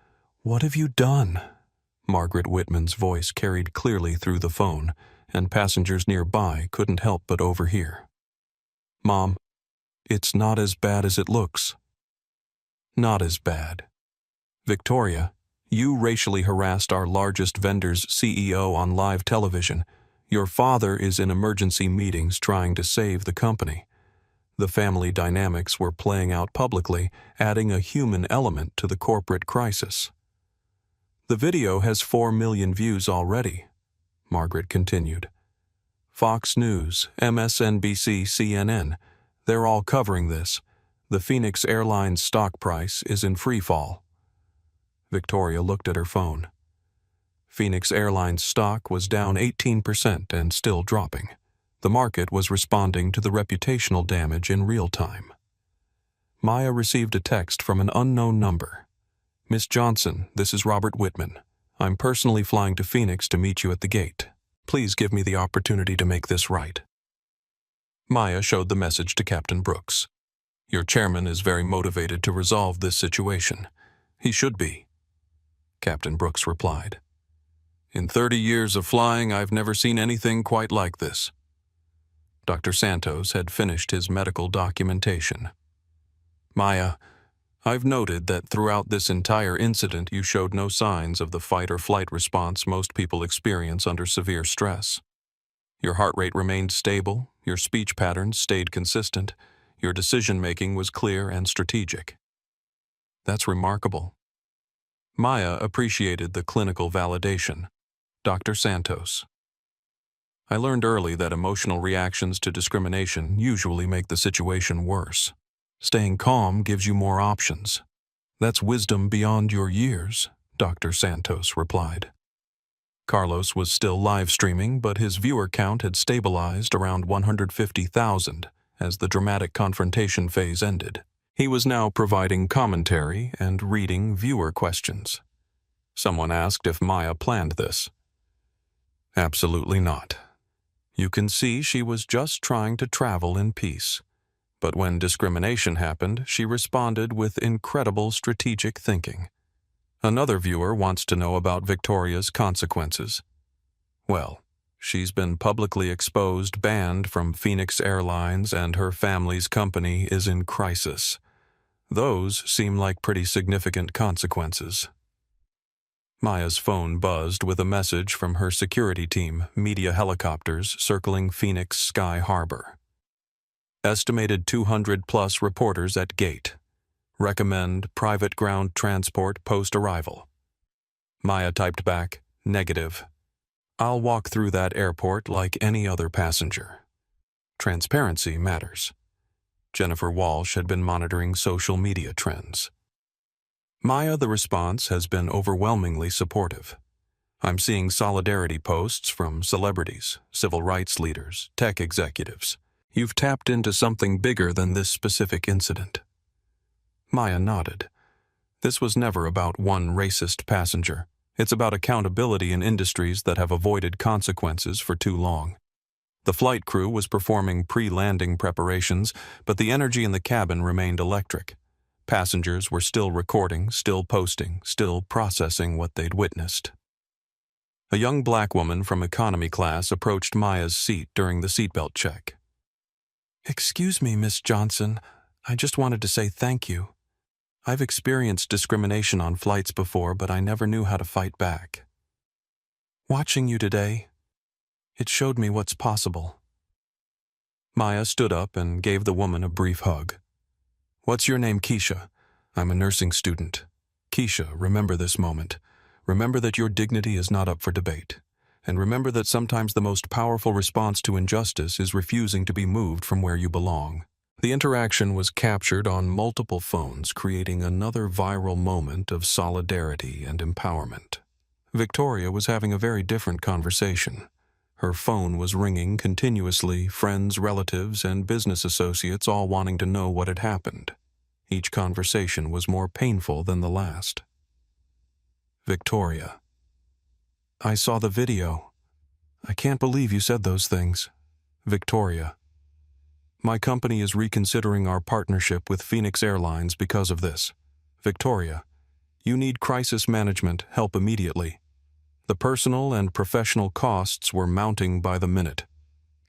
What have you done?" Margaret Whitman's voice carried clearly through the phone, and passengers nearby couldn't help but overhear. "Mom, It's not as bad as it looks. Not as bad. Victoria, you racially harassed our largest vendor's CEO on live television. Your father is in emergency meetings trying to save the company. The family dynamics were playing out publicly, adding a human element to the corporate crisis. The video has 4 million views already, Margaret continued. Fox News, MSNBC, CNN, they're all covering this. The Phoenix Airlines stock price is in free fall. Victoria looked at her phone. Phoenix Airlines stock was down 18% and still dropping. The market was responding to the reputational damage in real time. Maya received a text from an unknown number. Miss Johnson, this is Robert Whitman. I'm personally flying to Phoenix to meet you at the gate. Please give me the opportunity to make this right. Maya showed the message to Captain Brooks. Your chairman is very motivated to resolve this situation. He should be. Captain Brooks replied. In 30 years of flying, I've never seen anything quite like this. Dr. Santos had finished his medical documentation. Maya, I've noted that throughout this entire incident you showed no signs of the fight or flight response most people experience under severe stress. Your heart rate remained stable, your speech patterns stayed consistent, your decision-making was clear and strategic. That's remarkable. Maya appreciated the clinical validation. Dr. Santos. I learned early that emotional reactions to discrimination usually make the situation worse. Staying calm gives you more options. That's wisdom beyond your years, Dr. Santos replied. Carlos was still live streaming, but his viewer count had stabilized around 150,000 as the dramatic confrontation phase ended. He was now providing commentary and reading viewer questions. Someone asked if Maya planned this. Absolutely not. You can see she was just trying to travel in peace. But when discrimination happened, she responded with incredible strategic thinking. Another viewer wants to know about Victoria's consequences. Well, she's been publicly exposed, banned from Phoenix Airlines, and her family's company is in crisis. Those seem like pretty significant consequences. Maya's phone buzzed with a message from her security team, media helicopters circling Phoenix Sky Harbor. Estimated 200-plus reporters at gate. Recommend private ground transport post-arrival. Maya typed back, negative. I'll walk through that airport like any other passenger. Transparency matters. Jennifer Walsh had been monitoring social media trends. Maya, the response has been overwhelmingly supportive. I'm seeing solidarity posts from celebrities, civil rights leaders, tech executives. You've tapped into something bigger than this specific incident. Maya nodded. This was never about one racist passenger. It's about accountability in industries that have avoided consequences for too long. The flight crew was performing pre-landing preparations, but the energy in the cabin remained electric. Passengers were still recording, still posting, still processing what they'd witnessed. A young black woman from economy class approached Maya's seat during the seatbelt check. Excuse me, Miss Johnson. I just wanted to say thank you. I've experienced discrimination on flights before, but I never knew how to fight back. Watching you today, it showed me what's possible. Maya stood up and gave the woman a brief hug. What's your name, Keisha? I'm a nursing student. Keisha, remember this moment. Remember that your dignity is not up for debate. And remember that sometimes the most powerful response to injustice is refusing to be moved from where you belong. The interaction was captured on multiple phones, creating another viral moment of solidarity and empowerment. Victoria was having a very different conversation. Her phone was ringing continuously, friends, relatives, and business associates all wanting to know what had happened. Each conversation was more painful than the last. Victoria. I saw the video. I can't believe you said those things. Victoria. My company is reconsidering our partnership with Phoenix Airlines because of this. Victoria. You need crisis management help immediately. The personal and professional costs were mounting by the minute.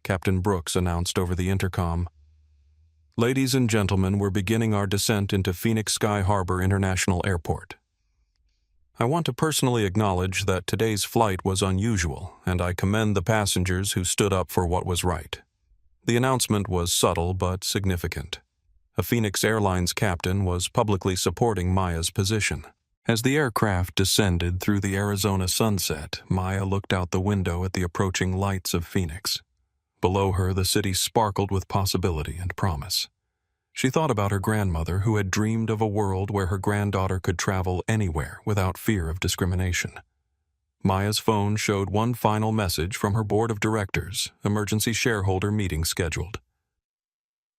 Captain Brooks announced over the intercom. Ladies and gentlemen, we're beginning our descent into Phoenix Sky Harbor International Airport. I want to personally acknowledge that today's flight was unusual, and I commend the passengers who stood up for what was right. The announcement was subtle but significant. A Phoenix Airlines captain was publicly supporting Maya's position. As the aircraft descended through the Arizona sunset, Maya looked out the window at the approaching lights of Phoenix. Below her, the city sparkled with possibility and promise. She thought about her grandmother, who had dreamed of a world where her granddaughter could travel anywhere without fear of discrimination. Maya's phone showed one final message from her board of directors, emergency shareholder meeting scheduled.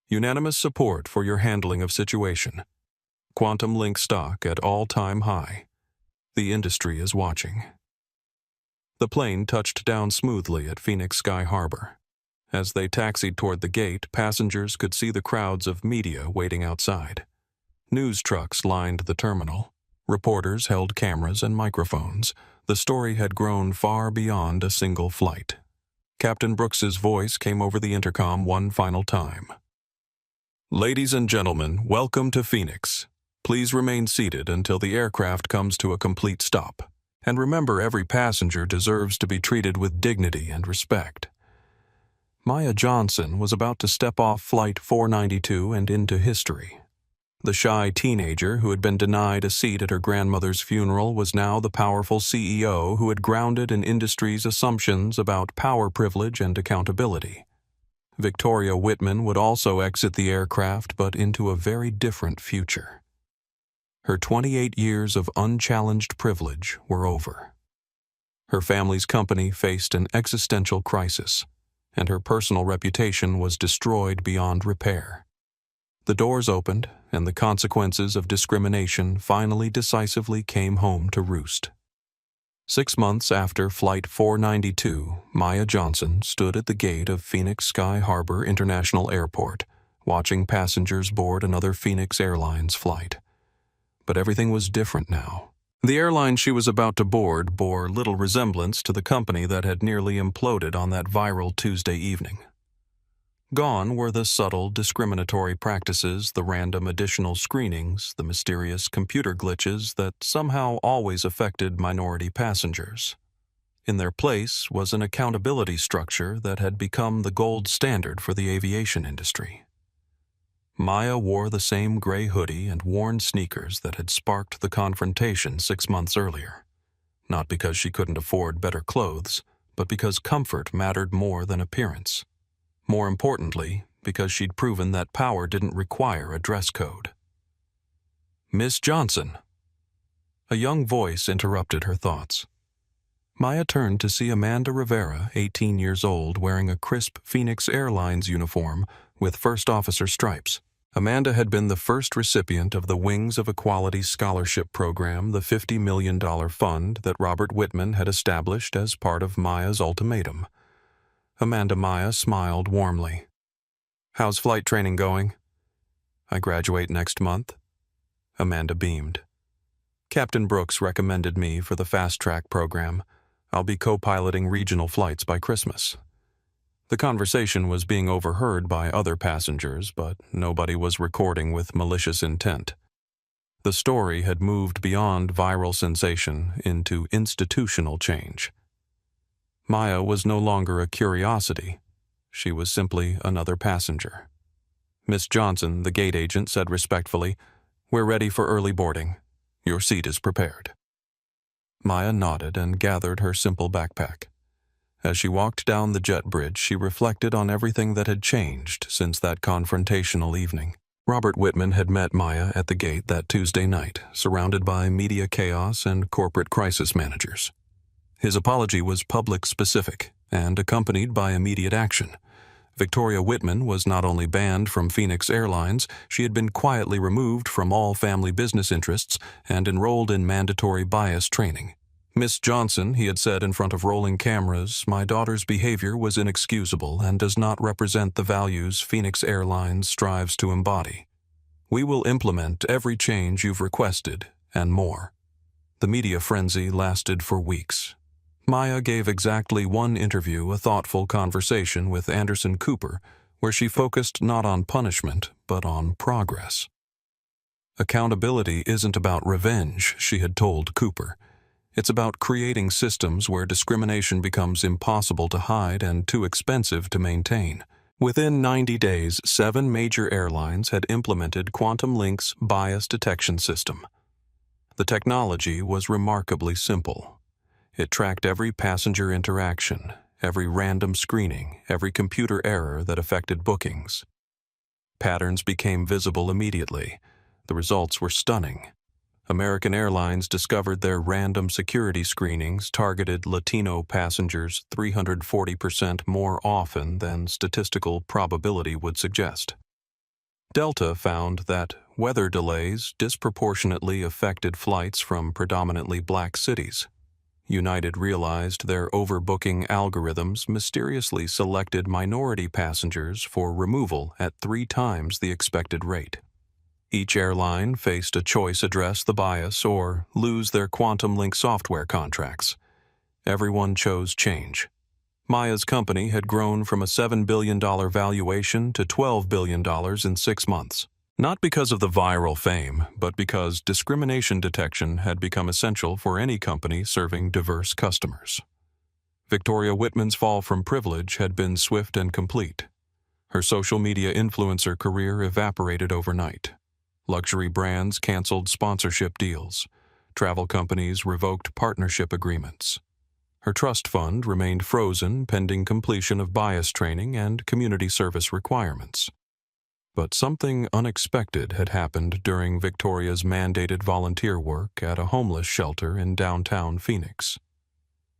Unanimous support for your handling of situation. Quantum Link stock at all-time high. The industry is watching. The plane touched down smoothly at Phoenix Sky Harbor. As they taxied toward the gate, passengers could see the crowds of media waiting outside. News trucks lined the terminal. Reporters held cameras and microphones. The story had grown far beyond a single flight. Captain Brooks's voice came over the intercom one final time. Ladies and gentlemen, welcome to Phoenix. Please remain seated until the aircraft comes to a complete stop. And remember, every passenger deserves to be treated with dignity and respect. Maya Johnson was about to step off Flight 492 and into history. The shy teenager who had been denied a seat at her grandmother's funeral was now the powerful CEO who had grounded an industry's assumptions about power privilege and accountability. Victoria Whitman would also exit the aircraft, but into a very different future. Her 28 years of unchallenged privilege were over. Her family's company faced an existential crisis, and her personal reputation was destroyed beyond repair. The doors opened, and the consequences of discrimination finally decisively came home to roost. 6 months after Flight 492, Maya Johnson stood at the gate of Phoenix Sky Harbor International Airport, watching passengers board another Phoenix Airlines flight. But everything was different now. The airline she was about to board bore little resemblance to the company that had nearly imploded on that viral Tuesday evening. Gone were the subtle, discriminatory practices, the random additional screenings, the mysterious computer glitches that somehow always affected minority passengers. In their place was an accountability structure that had become the gold standard for the aviation industry. Maya wore the same gray hoodie and worn sneakers that had sparked the confrontation 6 months earlier. Not because she couldn't afford better clothes, but because comfort mattered more than appearance. More importantly, because she'd proven that power didn't require a dress code. "Miss Johnson." A young voice interrupted her thoughts. Maya turned to see Amanda Rivera, 18 years old, wearing a crisp Phoenix Airlines uniform with first officer stripes. Amanda had been the first recipient of the Wings of Equality Scholarship Program, the $50 million fund that Robert Whitman had established as part of Maya's ultimatum. Maya smiled warmly. "How's flight training going?" "I graduate next month." Amanda beamed. "Captain Brooks recommended me for the Fast Track program. I'll be co-piloting regional flights by Christmas." The conversation was being overheard by other passengers, but nobody was recording with malicious intent. The story had moved beyond viral sensation into institutional change. Maya was no longer a curiosity. She was simply another passenger. "Miss Johnson," the gate agent said respectfully, "we're ready for early boarding. Your seat is prepared." Maya nodded and gathered her simple backpack. As she walked down the jet bridge, she reflected on everything that had changed since that confrontational evening. Robert Whitman had met Maya at the gate that Tuesday night, surrounded by media chaos and corporate crisis managers. His apology was public-specific and accompanied by immediate action. Victoria Whitman was not only banned from Phoenix Airlines, she had been quietly removed from all family business interests and enrolled in mandatory bias training. "Miss Johnson," he had said in front of rolling cameras, "my daughter's behavior was inexcusable and does not represent the values Phoenix Airlines strives to embody. We will implement every change you've requested, and more." The media frenzy lasted for weeks. Maya gave exactly one interview, a thoughtful conversation with Anderson Cooper, where she focused not on punishment, but on progress. Accountability isn't about revenge, she had told Cooper. It's about creating systems where discrimination becomes impossible to hide and too expensive to maintain. Within 90 days, 7 major airlines had implemented Quantum Link's bias detection system. The technology was remarkably simple. It tracked every passenger interaction, every random screening, every computer error that affected bookings. Patterns became visible immediately. The results were stunning. American Airlines discovered their random security screenings targeted Latino passengers 340% more often than statistical probability would suggest. Delta found that weather delays disproportionately affected flights from predominantly black cities. United realized their overbooking algorithms mysteriously selected minority passengers for removal at 3 times the expected rate. Each airline faced a choice: address the bias or lose their Quantum Link software contracts. Everyone chose change. Maya's company had grown from a $7 billion valuation to $12 billion in 6 months. Not because of the viral fame, but because discrimination detection had become essential for any company serving diverse customers. Victoria Whitman's fall from privilege had been swift and complete. Her social media influencer career evaporated overnight. Luxury brands canceled sponsorship deals. Travel companies revoked partnership agreements. Her trust fund remained frozen pending completion of bias training and community service requirements. But something unexpected had happened during Victoria's mandated volunteer work at a homeless shelter in downtown Phoenix.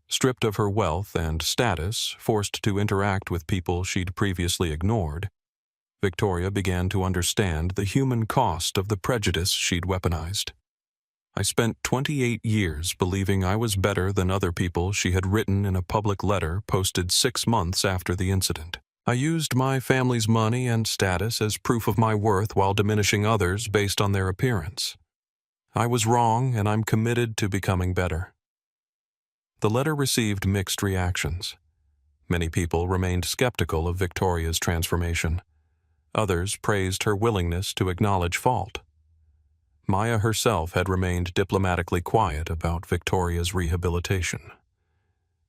Stripped of her wealth and status, forced to interact with people she'd previously ignored, Victoria began to understand the human cost of the prejudice she'd weaponized. I spent 28 years believing I was better than other people, she had written in a public letter posted 6 months after the incident. I used my family's money and status as proof of my worth while diminishing others based on their appearance. I was wrong, and I'm committed to becoming better. The letter received mixed reactions. Many people remained skeptical of Victoria's transformation. Others praised her willingness to acknowledge fault. Maya herself had remained diplomatically quiet about Victoria's rehabilitation.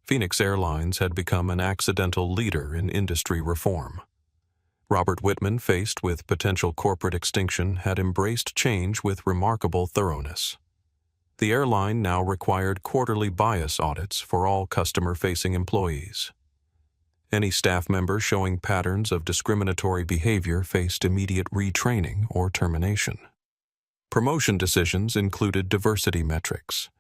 Phoenix Airlines had become an accidental leader in industry reform. Robert Whitman, faced with potential corporate extinction, had embraced change with remarkable thoroughness. The airline now required quarterly bias audits for all customer-facing employees. Any staff member showing patterns of discriminatory behavior faced immediate retraining or termination. Promotion decisions included diversity metrics.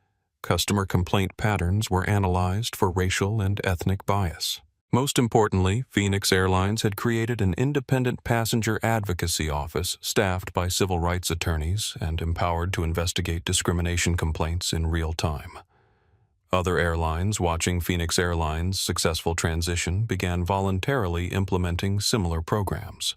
Customer complaint patterns were analyzed for racial and ethnic bias. Most importantly, Phoenix Airlines had created an independent passenger advocacy office staffed by civil rights attorneys and empowered to investigate discrimination complaints in real time. Other airlines, watching Phoenix Airlines' successful transition, began voluntarily implementing similar programs.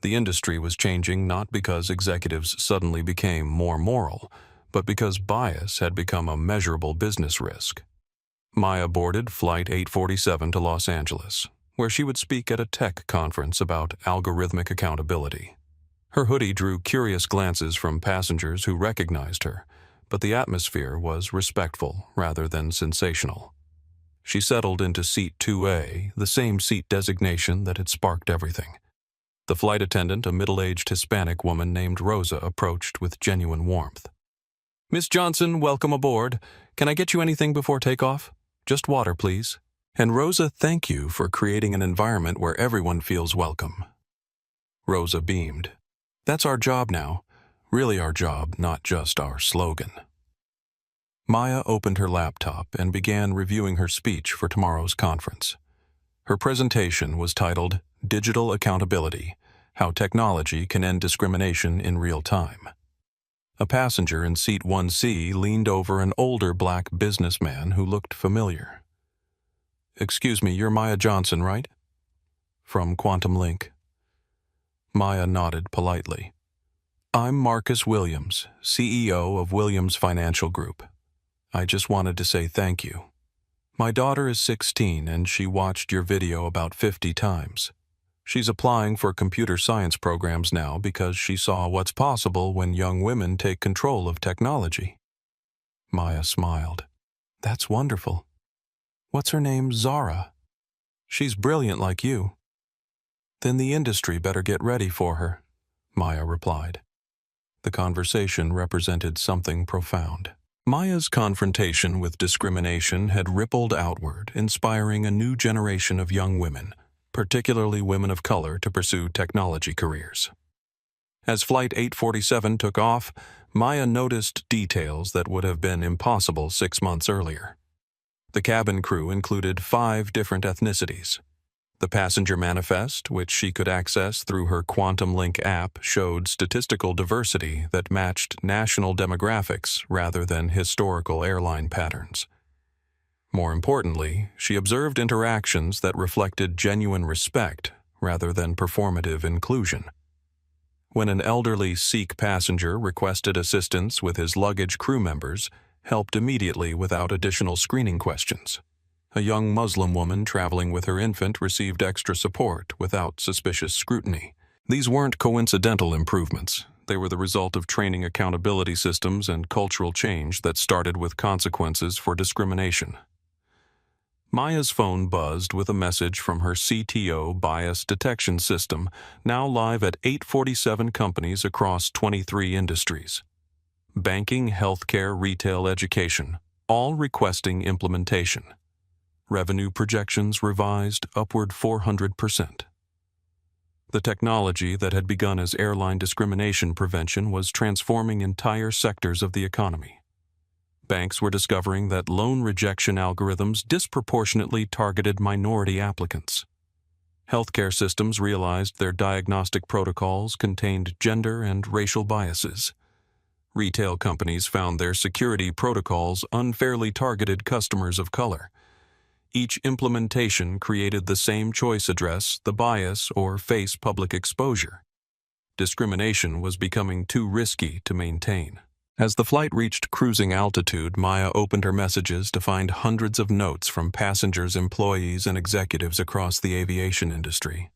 The industry was changing not because executives suddenly became more moral, but because bias had become a measurable business risk. Maya boarded Flight 847 to Los Angeles, where she would speak at a tech conference about algorithmic accountability. Her hoodie drew curious glances from passengers who recognized her, but the atmosphere was respectful rather than sensational. She settled into Seat 2A, the same seat designation that had sparked everything. The flight attendant, a middle-aged Hispanic woman named Rosa, approached with genuine warmth. "Miss Johnson, welcome aboard. Can I get you anything before takeoff? Just water, please. And Rosa, thank you for creating an environment where everyone feels welcome." Rosa beamed. "That's our job now. Really our job, not just our slogan." Maya opened her laptop and began reviewing her speech for tomorrow's conference. Her presentation was titled Digital Accountability: How Technology Can End Discrimination in Real Time. A passenger in Seat 1C leaned over an older black businessman who looked familiar. "Excuse me, you're Maya Johnson, right?" "From Quantum Link." Maya nodded politely. "I'm Marcus Williams, CEO of Williams Financial Group. I just wanted to say thank you. My daughter is 16 and she watched your video about 50 times. She's applying for computer science programs now because she saw what's possible when young women take control of technology. Maya smiled. That's wonderful. What's her name? Zara. She's brilliant like you. Then the industry better get ready for her, Maya replied. The conversation represented something profound. Maya's confrontation with discrimination had rippled outward, inspiring a new generation of young women, particularly women of color, to pursue technology careers. As Flight 847 took off, Maya noticed details that would have been impossible 6 months earlier. The cabin crew included 5 different ethnicities. The passenger manifest, which she could access through her Quantum Link app, showed statistical diversity that matched national demographics rather than historical airline patterns. More importantly, she observed interactions that reflected genuine respect rather than performative inclusion. When an elderly Sikh passenger requested assistance with his luggage, crew members helped immediately without additional screening questions. A young Muslim woman traveling with her infant received extra support without suspicious scrutiny. These weren't coincidental improvements. They were the result of training accountability systems and cultural change that started with consequences for discrimination. Maya's phone buzzed with a message from her CTO bias detection system, now live at 847 companies across 23 industries. Banking, healthcare, retail, education, all requesting implementation. Revenue projections revised upward 400%. The technology that had begun as airline discrimination prevention was transforming entire sectors of the economy. Banks were discovering that loan rejection algorithms disproportionately targeted minority applicants. Healthcare systems realized their diagnostic protocols contained gender and racial biases. Retail companies found their security protocols unfairly targeted customers of color. Each implementation created the same choice: address the bias or face public exposure. Discrimination was becoming too risky to maintain. As the flight reached cruising altitude, Maya opened her messages to find hundreds of notes from passengers, employees, and executives across the aviation industry.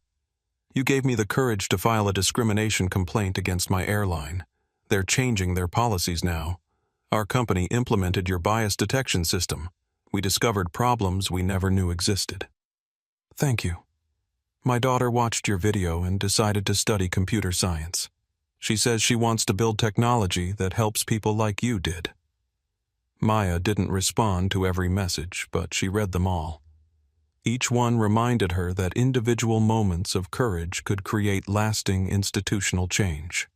You gave me the courage to file a discrimination complaint against my airline. They're changing their policies now. Our company implemented your bias detection system. We discovered problems we never knew existed. Thank you. My daughter watched your video and decided to study computer science. She says she wants to build technology that helps people like you did. Maya didn't respond to every message, but she read them all. Each one reminded her that individual moments of courage could create lasting institutional change.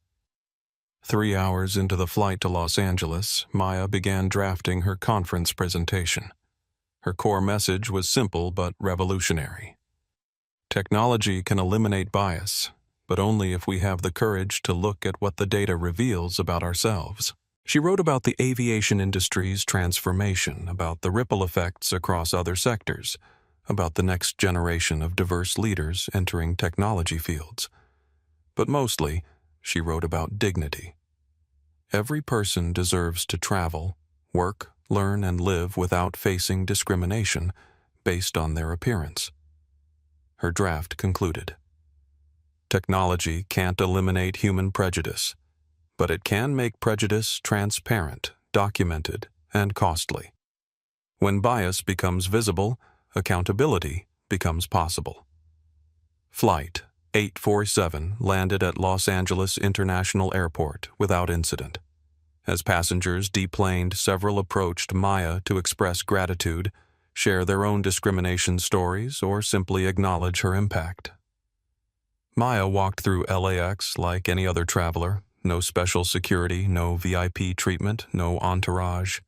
3 hours into the flight to Los Angeles, Maya began drafting her conference presentation. Her core message was simple but revolutionary. Technology can eliminate bias, but only if we have the courage to look at what the data reveals about ourselves. She wrote about the aviation industry's transformation, about the ripple effects across other sectors, about the next generation of diverse leaders entering technology fields. But mostly, she wrote about dignity. Every person deserves to travel, work, learn, and live without facing discrimination based on their appearance. Her draft concluded. Technology can't eliminate human prejudice, but it can make prejudice transparent, documented, and costly. When bias becomes visible, accountability becomes possible. Flight 847 landed at Los Angeles International Airport without incident. As passengers deplaned, several approached Maya to express gratitude, share their own discrimination stories, or simply acknowledge her impact. Maya walked through LAX like any other traveler, no special security, no VIP treatment, no entourage.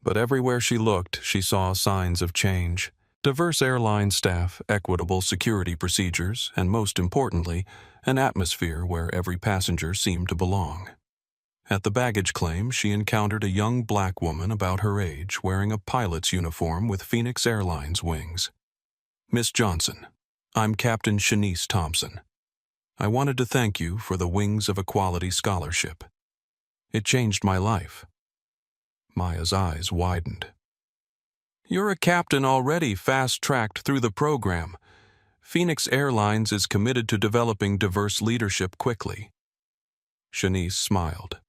But everywhere she looked, she saw signs of change. Diverse airline staff, equitable security procedures, and most importantly, an atmosphere where every passenger seemed to belong. At the baggage claim, she encountered a young black woman about her age wearing a pilot's uniform with Phoenix Airlines wings. Miss Johnson, I'm Captain Shanice Thompson. I wanted to thank you for the Wings of Equality scholarship. It changed my life. Maya's eyes widened. You're a captain already, fast-tracked through the program. Phoenix Airlines is committed to developing diverse leadership quickly. Shanice smiled.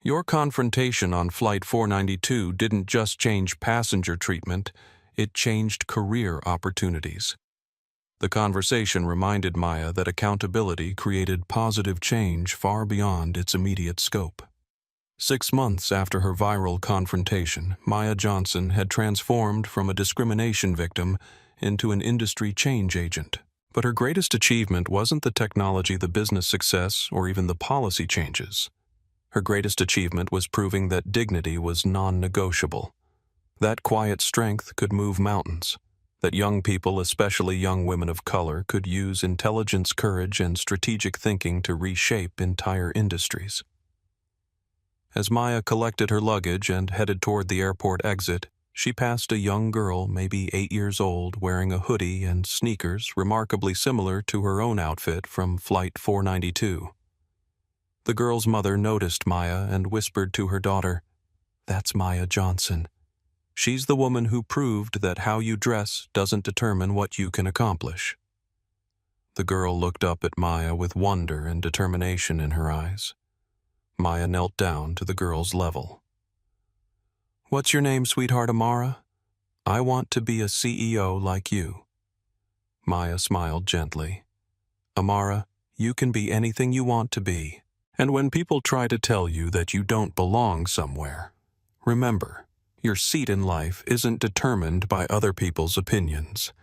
Your confrontation on Flight 492 didn't just change passenger treatment, it changed career opportunities. The conversation reminded Maya that accountability created positive change far beyond its immediate scope. 6 months after her viral confrontation, Maya Johnson had transformed from a discrimination victim into an industry change agent. But her greatest achievement wasn't the technology, the business success, or even the policy changes. Her greatest achievement was proving that dignity was non-negotiable. That quiet strength could move mountains. That young people, especially young women of color, could use intelligence, courage, and strategic thinking to reshape entire industries. As Maya collected her luggage and headed toward the airport exit, she passed a young girl, maybe 8 years old, wearing a hoodie and sneakers remarkably similar to her own outfit from Flight 492. The girl's mother noticed Maya and whispered to her daughter, "That's Maya Johnson. She's the woman who proved that how you dress doesn't determine what you can accomplish." The girl looked up at Maya with wonder and determination in her eyes. Maya knelt down to the girl's level. "What's your name, sweetheart?" "Amara. I want to be a CEO like you." Maya smiled gently. "Amara, you can be anything you want to be. And when people try to tell you that you don't belong somewhere, remember, your seat in life isn't determined by other people's opinions.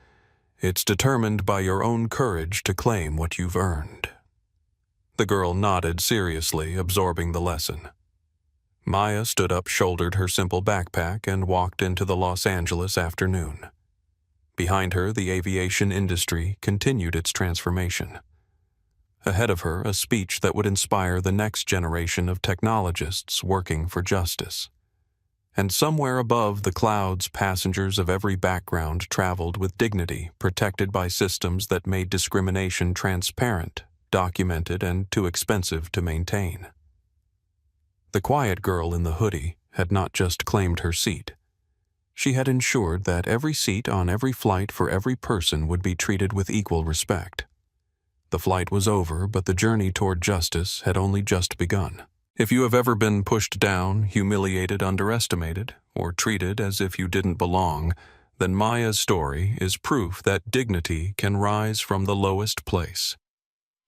It's determined by your own courage to claim what you've earned." The girl nodded seriously, absorbing the lesson. Maya stood up, shouldered her simple backpack, and walked into the Los Angeles afternoon. Behind her, the aviation industry continued its transformation. Ahead of her, a speech that would inspire the next generation of technologists working for justice. And somewhere above the clouds, passengers of every background traveled with dignity, protected by systems that made discrimination transparent, documented, and too expensive to maintain. The quiet girl in the hoodie had not just claimed her seat. She had ensured that every seat on every flight for every person would be treated with equal respect. The flight was over, but the journey toward justice had only just begun. If you have ever been pushed down, humiliated, underestimated, or treated as if you didn't belong, then Maya's story is proof that dignity can rise from the lowest place.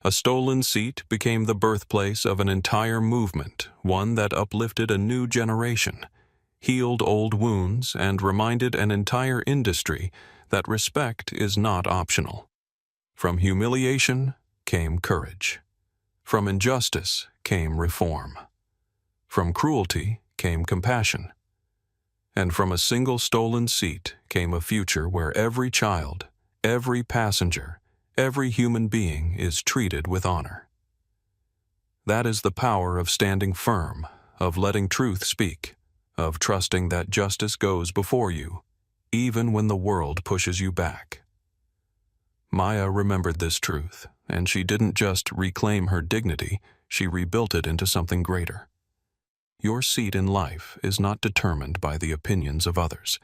A stolen seat became the birthplace of an entire movement, one that uplifted a new generation, healed old wounds, and reminded an entire industry that respect is not optional. From humiliation came courage. From injustice came reform. From cruelty came compassion. And from a single stolen seat came a future where every child, every passenger, every human being is treated with honor. That is the power of standing firm, of letting truth speak, of trusting that justice goes before you, even when the world pushes you back. Maya remembered this truth, and she didn't just reclaim her dignity, she rebuilt it into something greater. Your seat in life is not determined by the opinions of others.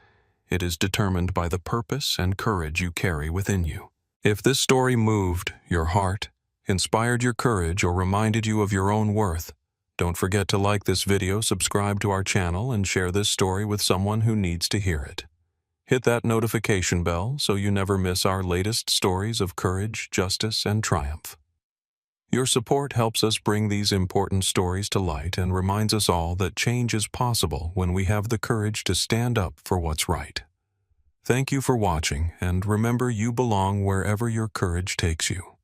It is determined by the purpose and courage you carry within you. If this story moved your heart, inspired your courage, or reminded you of your own worth, don't forget to like this video, subscribe to our channel, and share this story with someone who needs to hear it. Hit that notification bell so you never miss our latest stories of courage, justice, and triumph. Your support helps us bring these important stories to light and reminds us all that change is possible when we have the courage to stand up for what's right. Thank you for watching, and remember, you belong wherever your courage takes you.